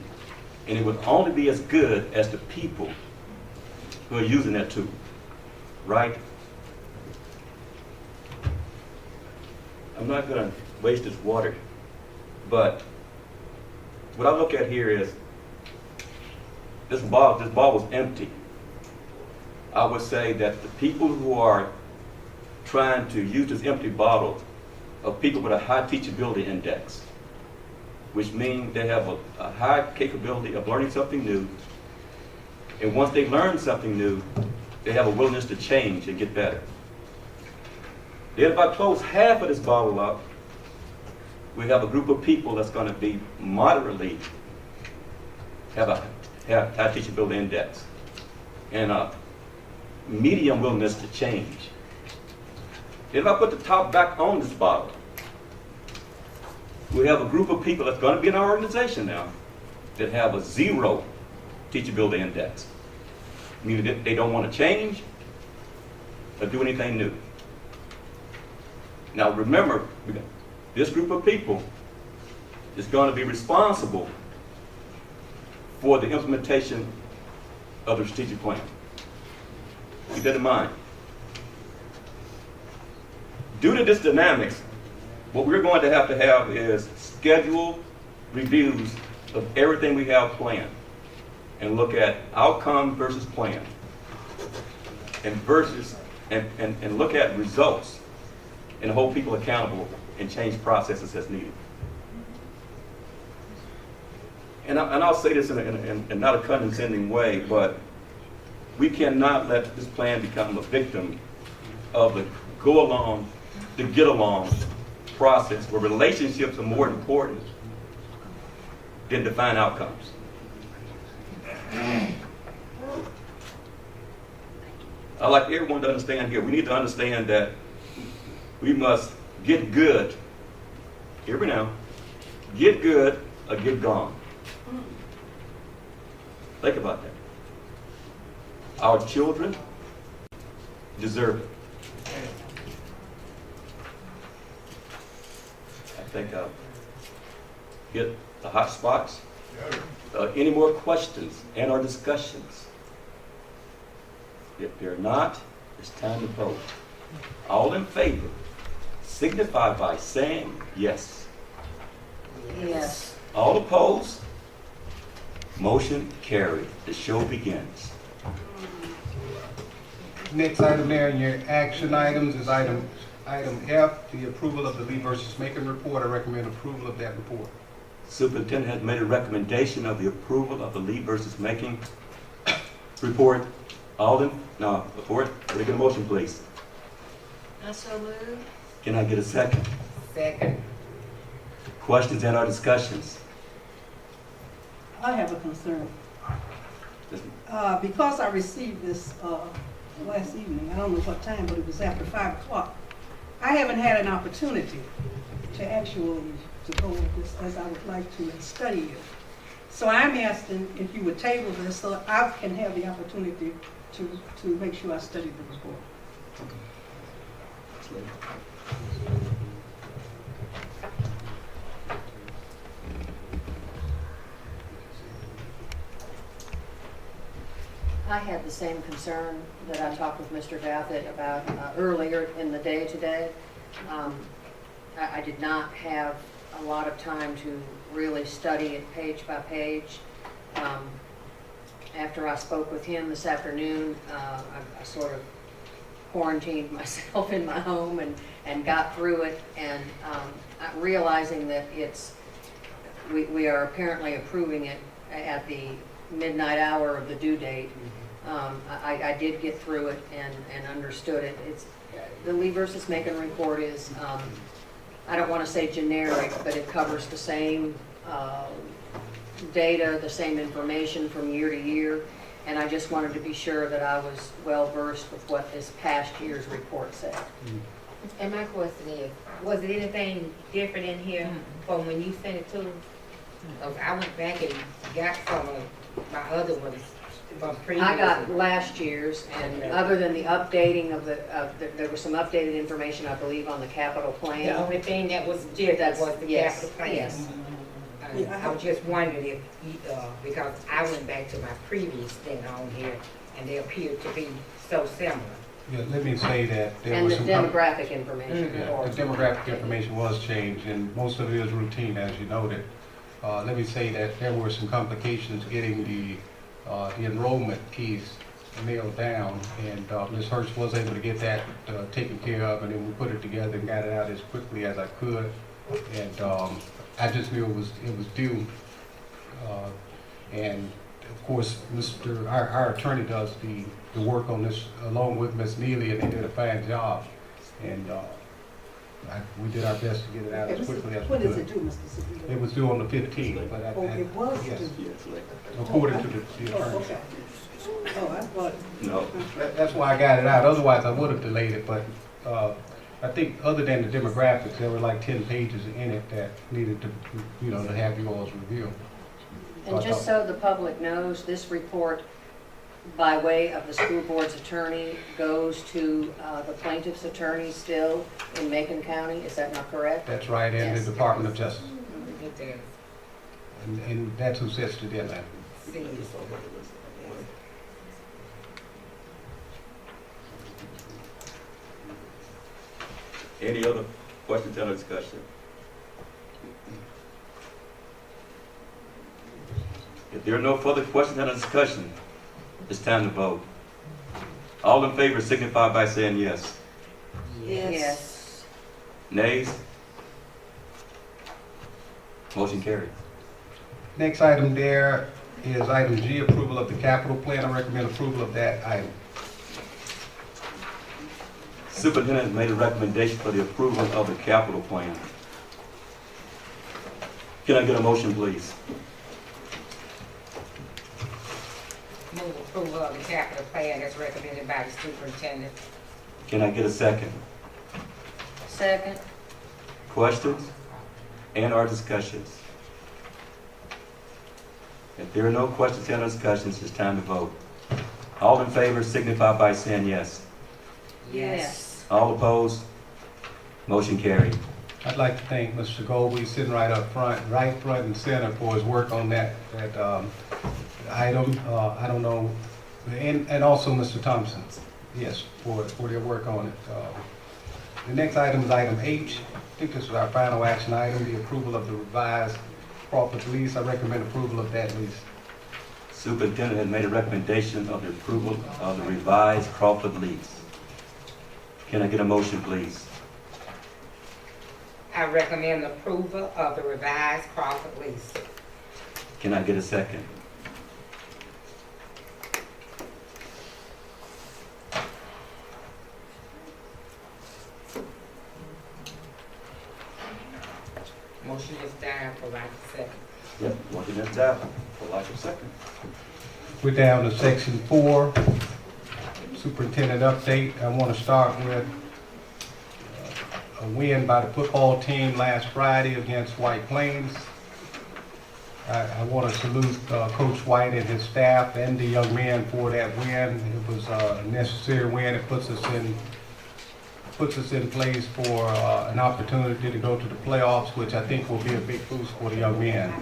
And it will only be as good as the people who are using that tool, right? I'm not going to waste this water, but what I look at here is this ball was empty. I would say that the people who are trying to use this empty bottle are people with a high teachability index, which means they have a high capability of learning something new. And once they learn something new, they have a willingness to change and get better. Then if I close half of this bottle up, we have a group of people that's going to be moderately have high teachability index and a medium willingness to change. If I put the top back on this bottle, we have a group of people that's going to be in our organization now that have a 0 teachability index, meaning that they don't want to change or do anything new. Now remember, this group of people is going to be responsible for the implementation of the strategic plan. Keep that in mind. Due to this dynamics, what we're going to have is scheduled reviews of everything we have planned and look at outcome versus plan and look at results and hold people accountable and change processes as needed. And I'll say this in not a condescending way, but we cannot let this plan become a victim of the get along process where relationships are more important than defined outcomes. I'd like everyone to understand here, we need to understand that we must get good, hear me now, get good or get gone. Think about that. Our children deserve it. I think I'll hit the hot spots. Any more questions and or discussions? If there are not, it's time to vote. All in favor, signify by saying yes. Yes. All opposed? Motion carried. The show begins. Next item there in your action items is item F, the approval of the Lee versus Macon report. I recommend approval of that report. Superintendent has made a recommendation of the approval of the Lease versus Macon report. Report. Can I get a motion, please? I so move. Can I get a second? Second. Questions and/or discussions? I have a concern. Because I received this last evening, I don't know what time, but it was after 5 o'clock. I haven't had an opportunity to actually to go over this as I would like to and study it. So I'm asking if you would table this so I can have the opportunity to make sure I study the report. I had the same concern that I talked with Mr. Douthit about earlier in the day today. I did not have a lot of time to really study it page by page. After I spoke with him this afternoon, I sort of quarantined myself in my home and got through it, and realizing that we are apparently approving it at the midnight hour of the due date. I did get through it and understood it. The Lee versus Macon report is, I don't want to say generic, but it covers the same data, the same information from year to year, and I just wanted to be sure that I was well versed with what this past year's report said. And my question is, was it anything different in here from when you sent it to us? I went back and got some of my other ones from previous. I got last year's, and other than the updating of there was some updated information, I believe, on the capital plan. The only thing that was different was the Yes, capital plan. yes. I was just wondering if, because I went back to my previous thing on here, and they appeared to be so similar. Yeah, let me say that there And was the some. demographic information. Yeah, the demographic information was changed, and most of it is routine, as you noted. Let me say that there were some complications getting the enrollment piece nailed down, and Ms. Hurst was able to get that taken care of, and then we put it together and got it out as quickly as I could. And I just knew it was due. And of course, our attorney does the work on this along with Ms. Neely, and they did a fine job. And we did our best to get it out as quickly as we When could. does it due, Mr. Savino? It was due on the 15th, but Oh, it was yes, due. according to the Oh, attorney. okay. Oh, I thought, No. That's why I got it out, otherwise I would have delayed it, but I think other than the demographics, there were like 10 pages in it that needed to, to have you all's review. And just so the public knows, this report, by way of the school board's attorney, goes to the plaintiff's attorney still in Macon County. Is that not correct? That's right, and Yes. the Department of Justice, It does. and that's who sets the deadline. See. Any other questions or discussion? If there are no further questions or discussion, it's time to vote. All in favor signify by saying yes. Yes. Nays? Motion carried. Next item there is item G, approval of the capital plan. I recommend approval of that item. Superintendent made a recommendation for the approval of the capital plan. Can I get a motion, please? Move approval of the capital plan as recommended by the superintendent. Can I get a second? Second. Questions and/or discussions? If there are no questions and/or discussions, it's time to vote. All in favor signify by saying yes. Yes. All opposed? Motion carried. I'd like to thank Mr. Goldby, sitting right front and center, for his work on that item. I don't know, and also Mr. Thompson, yes, for their work on it. The next item is item H. I think this is our final action item, the approval of the revised Crawford lease. I recommend approval of that lease. Superintendent has made a recommendation of the approval of the revised Crawford lease. Can I get a motion, please? I recommend approval of the revised Crawford lease. Can I get a second? Motion is down for lack of second. Yep, motion is down for lack of second. We're down to section 4, superintendent update. I want to start with a win by the football team last Friday against White Plains. I want to salute Coach White and his staff and the young men for that win. It was a necessary win. It puts us in place for an opportunity to go to the playoffs, which I think will be a big boost for the young men.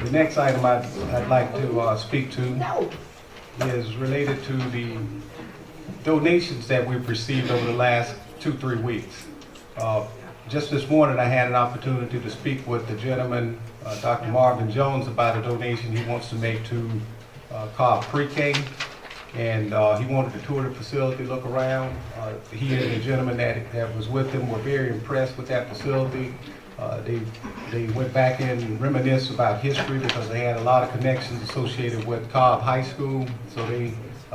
The next item I'd like to speak to is related to the donations that we've received over the last 2-3 weeks. Just this morning, I had an opportunity to speak with the gentleman, Dr. Marvin Jones, about a donation he wants to make to Cobb Pre-K. And he wanted to tour the facility, look around. He and the gentleman that was with him were very impressed with that facility. They went back and reminisced about history because they had a lot of connections associated with Cobb High School. So they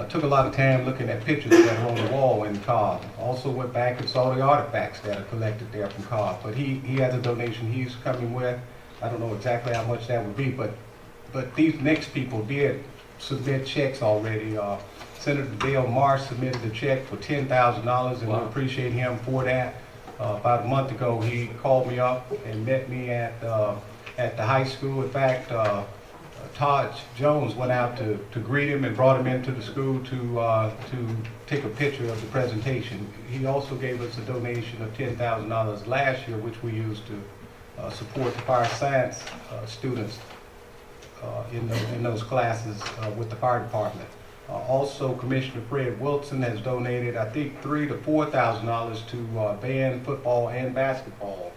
took a lot of time looking at pictures that are on the wall in Cobb. Also went back and saw the artifacts that are collected there from Cobb. But he has a donation he's coming with. I don't know exactly how much that would be, but these next people did submit checks already. Senator Dale Marsh submitted a check for $10,000, and we appreciate him for that. About a month ago, he called me up and met me at the high school. In fact, Todd Jones went out to greet him and brought him into the school to take a picture of the presentation. He also gave us a donation of $10,000 last year, which we used to support the fire science students in those classes with the fire department. Also, Commissioner Fred Wilson has donated, I think, $3,000 to $4,000 to band, football, and basketball.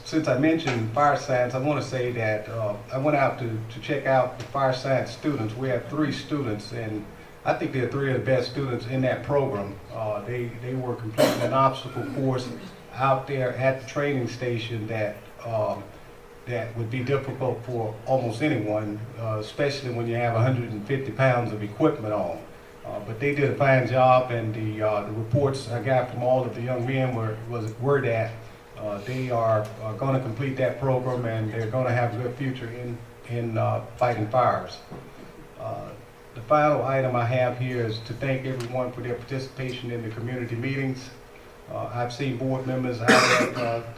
Since I mentioned fire science, I want to say that I went out to check out the fire science students. We have 3 students, and I think they're 3 of the best students in that program. They were completing an obstacle course out there at the training station that would be difficult for almost anyone, especially when you have 150 pounds of equipment on. But they did a fine job, and the reports I got from all of the young men were that they are going to complete that program, and they're going to have a good future in fighting fires. The final item I have here is to thank everyone for their participation in the community meetings. I've seen board members out at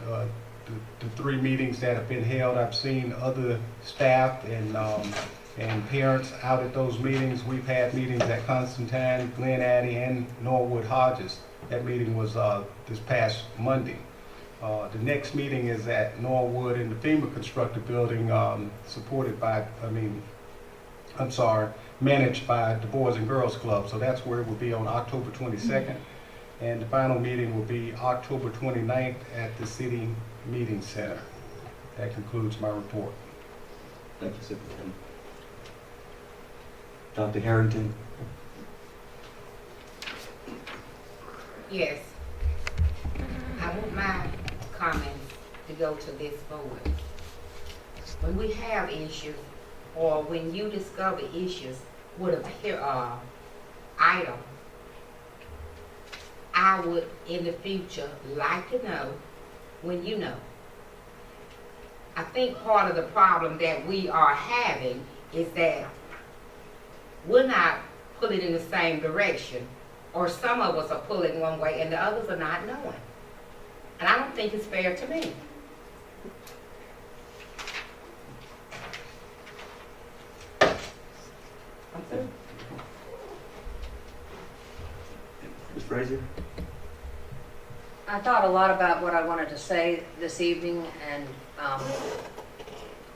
the 3 meetings that have been held. I've seen other staff and parents out at those meetings. We've had meetings at Constantine, Glen Addy, and Norwood Hodges. That meeting was this past Monday. The next meeting is at Norwood in the FEMA constructed building, managed by the Boys and Girls Club. So that's where it will be on October 22nd. And the final meeting will be October 29th at the City Meeting Center. That concludes my report. Thank you, Superintendent. Dr. Harrington. Yes. I want my comments to go to this board. When we have issues, or when you discover issues with a item, I would in the future like to know when you know. I think part of the problem that we are having is that we're not pulling in the same direction, or some of us are pulling one way and the others are not knowing. And I don't think it's fair to me. I'm through. Ms. Frazier? I thought a lot about what I wanted to say this evening, and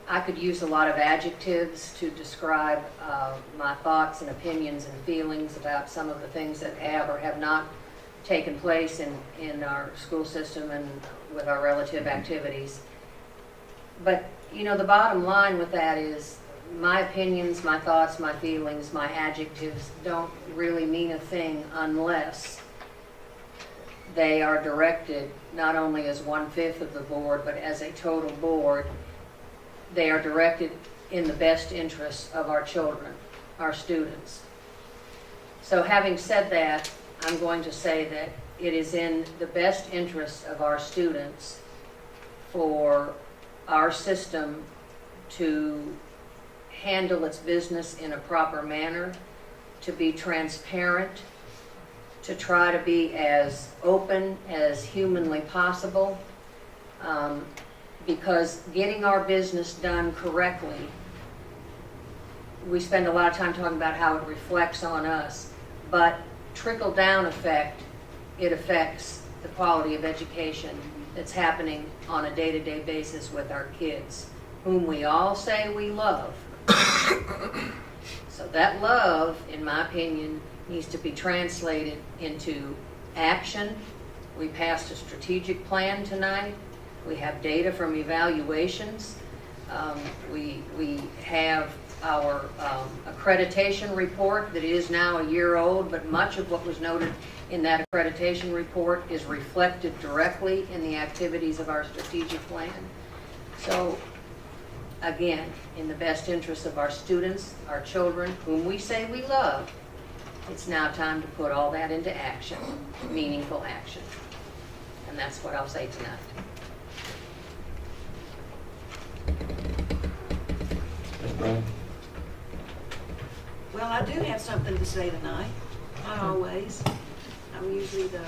I could use a lot of adjectives to describe my thoughts and opinions and feelings about some of the things that have or have not taken place in our school system and with our relative activities. But, you know, the bottom line with that is my opinions, my thoughts, my feelings, my adjectives don't really mean a thing unless they are directed not only as 1/5 of the board, but as a total board. They are directed in the best interests of our children, our students. So having said that, I'm going to say that it is in the best interest of our students for our system to handle its business in a proper manner, to be transparent, to try to be as open as humanly possible, because getting our business done correctly, we spend a lot of time talking about how it reflects on us, but trickle-down effect, it affects the quality of education that's happening on a day-to-day basis with our kids, whom we all say we love. So that love, in my opinion, needs to be translated into action. We passed a strategic plan tonight. We have data from evaluations. We have our accreditation report that is now a year old, but much of what was noted in that accreditation report is reflected directly in the activities of our strategic plan. So, again, in the best interest of our students, our children, whom we say we love, it's now time to put all that into action, meaningful action. And that's what I'll say tonight. Ms. Brown? Well, I do have something to say tonight. Not always. I'm usually the. Did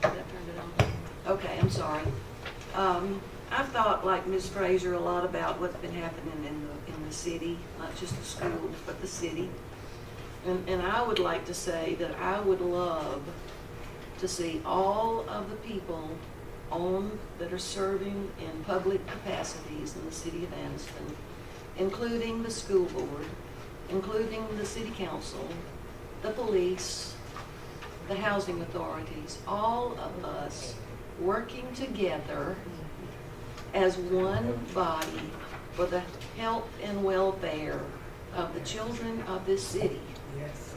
I turn it on? Okay, I'm sorry. I've thought, like Ms. Fraser, a lot about what's been happening in the city, not just the schools, but the city. And I would like to say that I would love to see all of the people that are serving in public capacities in the city of Anniston, including the school board, including the city council, the police, the housing authorities, all of us working together as one body for the health and welfare of the children of this city,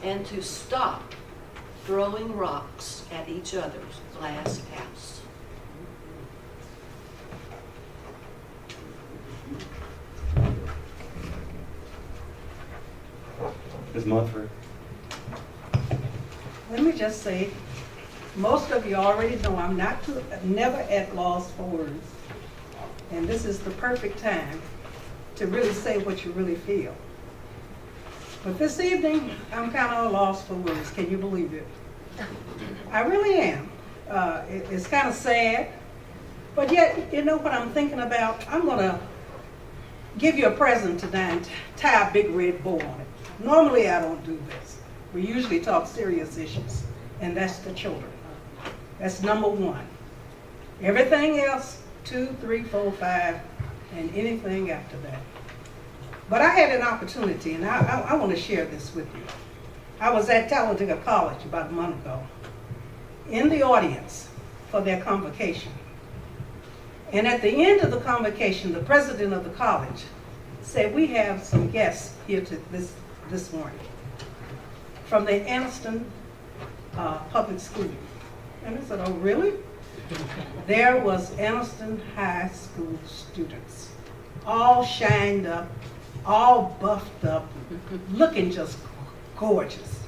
and to stop throwing rocks at each other's glass house. Ms. Montford? Let me just say, most of you already know I'm never at loss for words. And this is the perfect time to really say what you really feel. But this evening, I'm kind of at a loss for words. Can you believe it? I really am. It's kind of sad. But yet, you know what I'm thinking about? I'm going to give you a present today and tie a big red bow on it. Normally, I don't do this. We usually talk serious issues, and that's the children. That's number one. Everything else, 2, 3, 4, 5, and anything after that. But I had an opportunity, and I want to share this with you. I was at Talladega College about a month ago, in the audience for their convocation. And at the end of the convocation, the president of the college said, we have some guests here this morning from the Anniston public school. And I said, oh, really? There was Anniston High School students, all shined up, all buffed up, looking just gorgeous.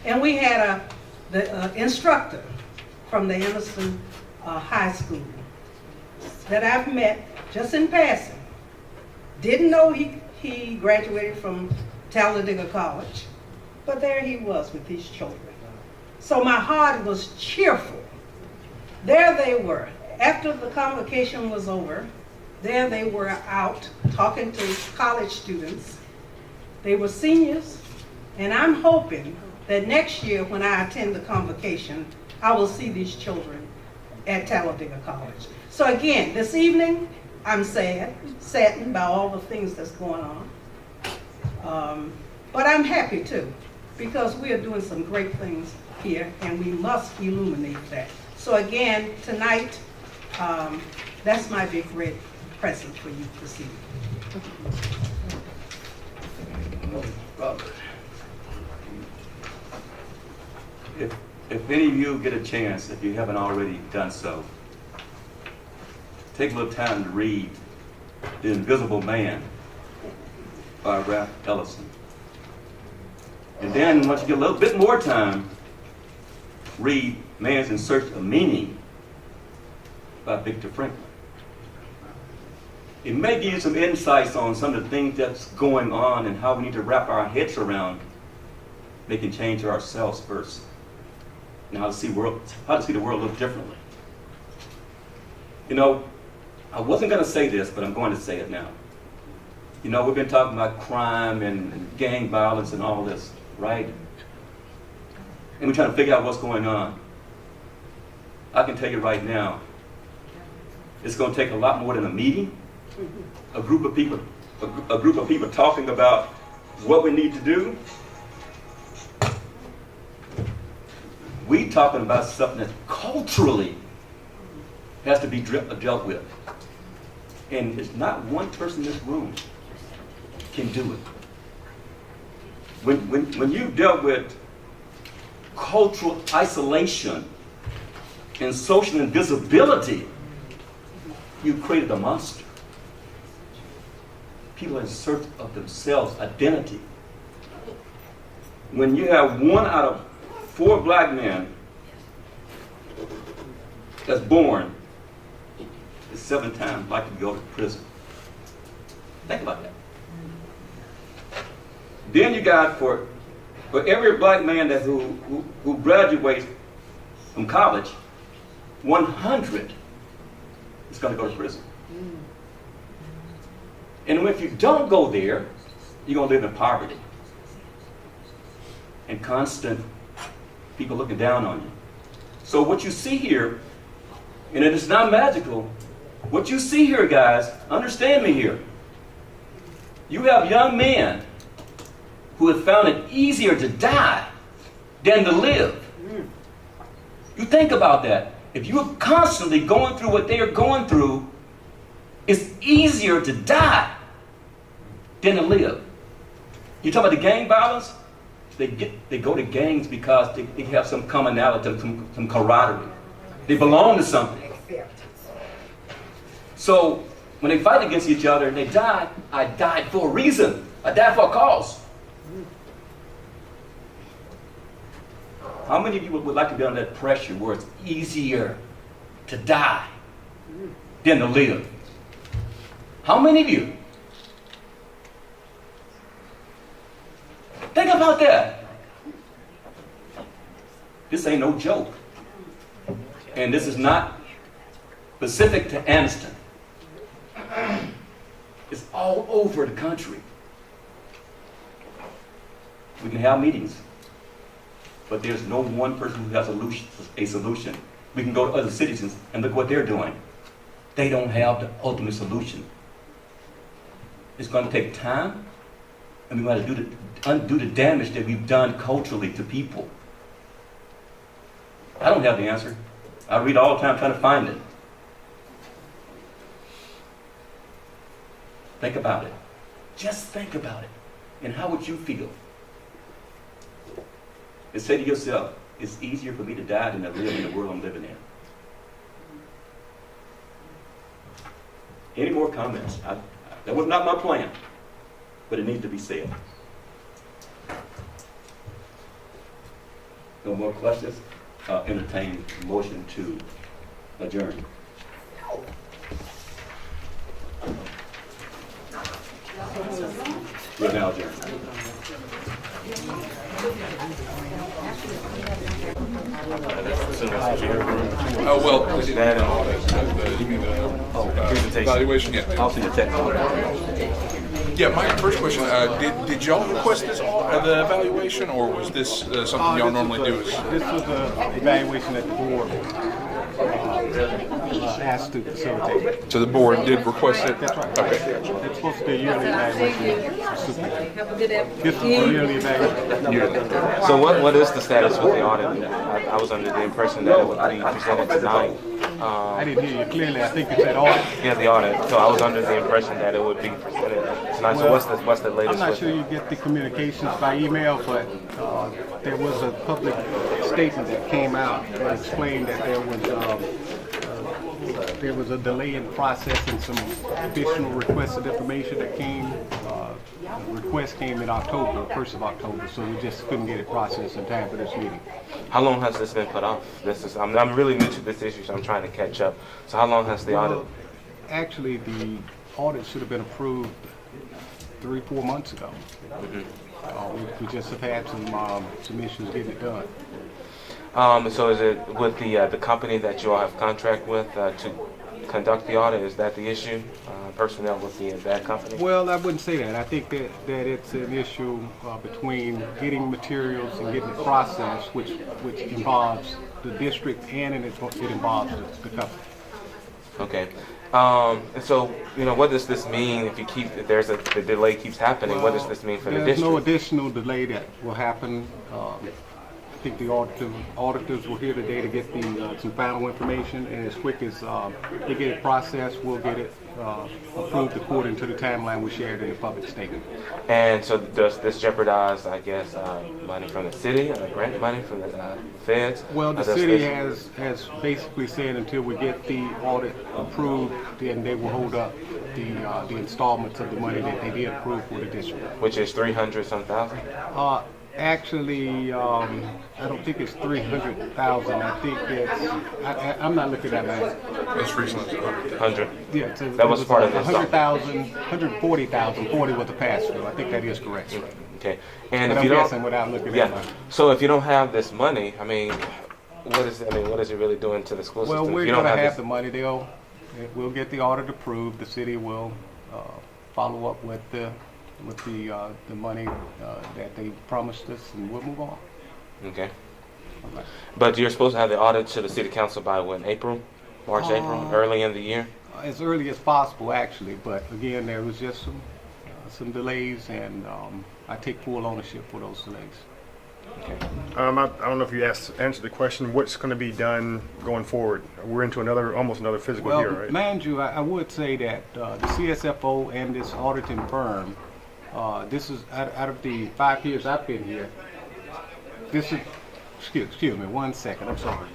And we had the instructor from the Anniston High School that I've met just in passing. Didn't know he graduated from Talladega College, but there he was with these children. So my heart was cheerful. There they were. After the convocation was over, there they were out talking to college students. They were seniors, and I'm hoping that next year when I attend the convocation, I will see these children at Talladega College. So again, this evening, I'm saddened by all the things that's going on. But I'm happy too, because we are doing some great things here, and we must illuminate that. So again, tonight, that's my big red present for you this evening. Robert. If any of you get a chance, if you haven't already done so, take a little time to read The Invisible Man by Ralph Ellison. And then once you get a little bit more time, read Man's in Search of Meaning by Viktor Frankl. It may give you some insights on some of the things that's going on and how we need to wrap our heads around making change ourselves first. And how to see the world a little differently. You know, I wasn't going to say this, but I'm going to say it now. You know, we've been talking about crime and gang violence and all this, right? And we're trying to figure out what's going on. I can tell you right now, it's going to take a lot more than a meeting, a group of people talking about what we need to do. We talking about something that culturally has to be dealt with. And it's not one person in this room can do it. When you've dealt with cultural isolation and social invisibility, you created a monster. People are in search of themselves, identity. When you have 1 out of 4 black men that's born is 7 times likely to go to prison. Think about that. Then you got for every black man that who graduates from college, 100 is going to go to prison. And if you don't go there, you're going to live in poverty and constant people looking down on you. So what you see here, and it is not magical, what you see here, guys, understand me here. You have young men who have found it easier to die than to live. You think about that. If you're constantly going through what they are going through, it's easier to die than to live. You talk about the gang violence? They go to gangs because they have some commonality, some camaraderie. They belong to something. So when they fight against each other and they die, I died for a reason. I died for a cause. How many of you would like to be under that pressure where it's easier to die than to live? How many of you? Think about that. This ain't no joke. And this is not specific to Anniston. It's all over the country. We can have meetings, but there's no one person who has a solution. We can go to other cities and look what they're doing. They don't have the ultimate solution. It's going to take time, and we got to undo the damage that we've done culturally to people. I don't have the answer. I read all the time trying to find it. Think about it. Just think about it. And how would you feel? And say to yourself, it's easier for me to die than to live in the world I'm living in. Any more comments? That was not my plan, but it needs to be said. No more questions? Entertain motion to adjourn. We're now adjourned. Oh, well, we did that and all that. You mean the presentation? Evaluation, yeah. I'll see the technical. Yeah, my first question, did y'all request this the evaluation, or was this something y'all normally do? This was an evaluation that the board asked to facilitate. So the board did request it? That's right. Okay. It's supposed to be a yearly evaluation. This is a yearly evaluation. Yearly. So what is the status with the audit? I was under the impression that it would be presented tonight. I didn't hear you clearly. I think you said audit. Yeah, the audit. So I was under the impression that it would be presented tonight. So what's the latest? I'm not with sure it? you get the communications by email, but there was a public statement that came out that explained that there was there was a delay in processing some additional requested information that came. The request came in October, 1st of October, so we just couldn't get it processed in time for this meeting. How long has this been put off? I'm really new to this issue, so I'm trying to catch up. So how long has the audit? Well, actually, the audit should have been approved 3-4 months ago. We just have had some issues getting it done. So is it with the company that you all have contract with to conduct the audit? Is that the issue? Personnel with that company? Well, I wouldn't say that. I think that it's an issue between getting materials and getting it processed, which involves the district and it involves the company. Okay. And so, what does this mean if the delay keeps happening? What does this mean for the district? There's no additional delay that will happen. I think the auditors were here today to get some final information, and as quick as they get it processed, we'll get it approved according to the timeline we shared in the public statement. And so does this jeopardize, I guess, money from the city, or grant money from the feds? Well, the city has basically said until we get the audit approved, then they will hold up the installments of the money that they did approve for the district. Which is 300-some thousand? Actually, I don't think it's 300,000. I think it's. I'm not looking at that. It's recently 100. Yeah, that was part of this. 100,000, 140,000. 40 was the pass through. I think that is correct. Okay. And but if I'm you don't, guessing without looking at it. So if you don't have this money, what is it really doing to the school system? Well, we're going to have the money. We'll get the audit approved. The city will follow up with the money that they promised us, and we'll move on. Okay. Right. But you're supposed to have the audit to the city council by when? March, April, early in the year? As early as possible, actually. But again, there was just some delays, and I take full ownership for those delays. Okay. I don't know if you answered the question. What's going to be done going forward? We're into almost another physical year, right? Mind you, I would say that the CSFO and this auditing firm. This is out of the 5 years I've been here. This is, excuse me, 1 second. I'm sorry.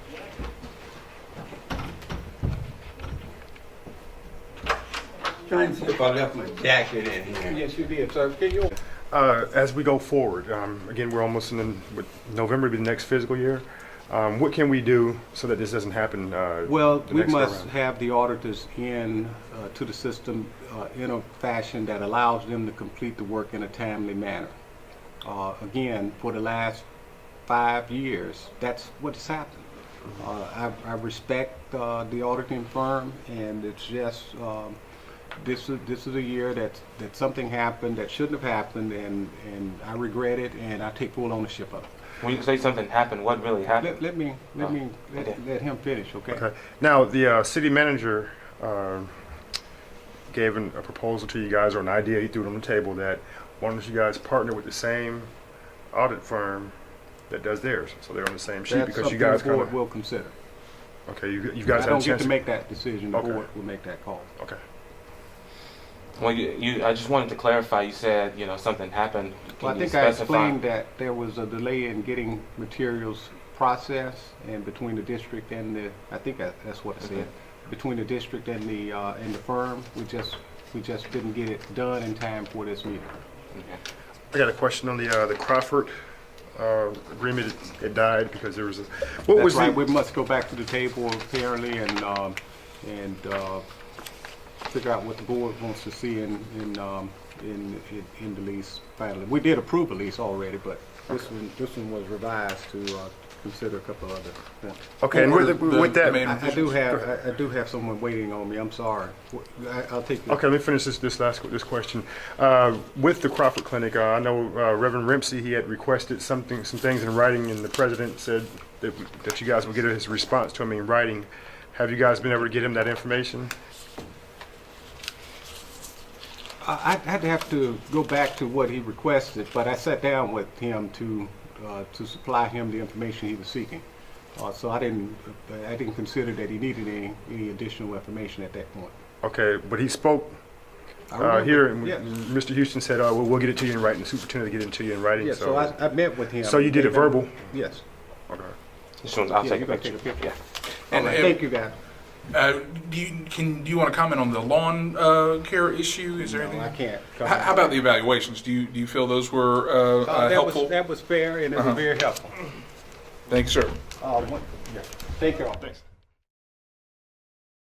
Trying to see if I left my jacket in here. Yes, you did, sir. Can you? As we go forward, again, we're almost with November be the next fiscal year. What can we do so that this doesn't happen? Well, we must have the auditors in to the system in a fashion that allows them to complete the work in a timely manner. Again, for the last 5 years, that's what's happened. I respect the auditing firm, and it's just this is a year that something happened that shouldn't have happened, and I regret it, and I take full ownership of it. When you say something happened, what really happened? Let him finish, okay? Okay. Now, the city manager gave a proposal to you guys, or an idea he threw it on the table, that why don't you guys partner with the same audit firm that does theirs, so they're on the same sheet. That's because you something guys the board will consider. Okay, you guys I don't get to make that decision. The board will make that call. Okay. Well, I just wanted to clarify. You said something happened. Well, I think I explained that there was a delay in getting materials processed, and between the district and I think that's what I said. Between the district and the firm, we just didn't get it done in time for this meeting. Okay. I got a question on the Crawford agreement. It died because there was a. That's right. We must go back to the table apparently and figure out what the board wants to see in the lease finally. We did approve a lease already, but this one was revised to consider a couple other things. Okay, and with that, I do have someone waiting on me. I'm sorry. I'll take this. Okay, let me finish this question. With the Crawford Clinic, I know Reverend Rimpsey, he had requested some things in writing, and the president said that you guys would get his response to him in writing. Have you guys been able to get him that information? I'd have to go back to what he requested, but I sat down with him to supply him the information he was seeking. So I didn't consider that he needed any additional information at that point. Okay, but he spoke here, and yes. Mr. Houston said, "Oh, well, we'll get it to you in writing." The superintendent will get it to you in writing. Yes, so I met with him. So you did it verbal? Yes. Okay. I'll take a take picture. a picture. Yeah. All right, thank you, guys. Do you want to comment on the lawn care issue? Is there anything? I can't. How about the evaluations? Do you feel those were helpful? That was fair and it was very helpful. Thanks, sir. Yeah. Take care. Thanks.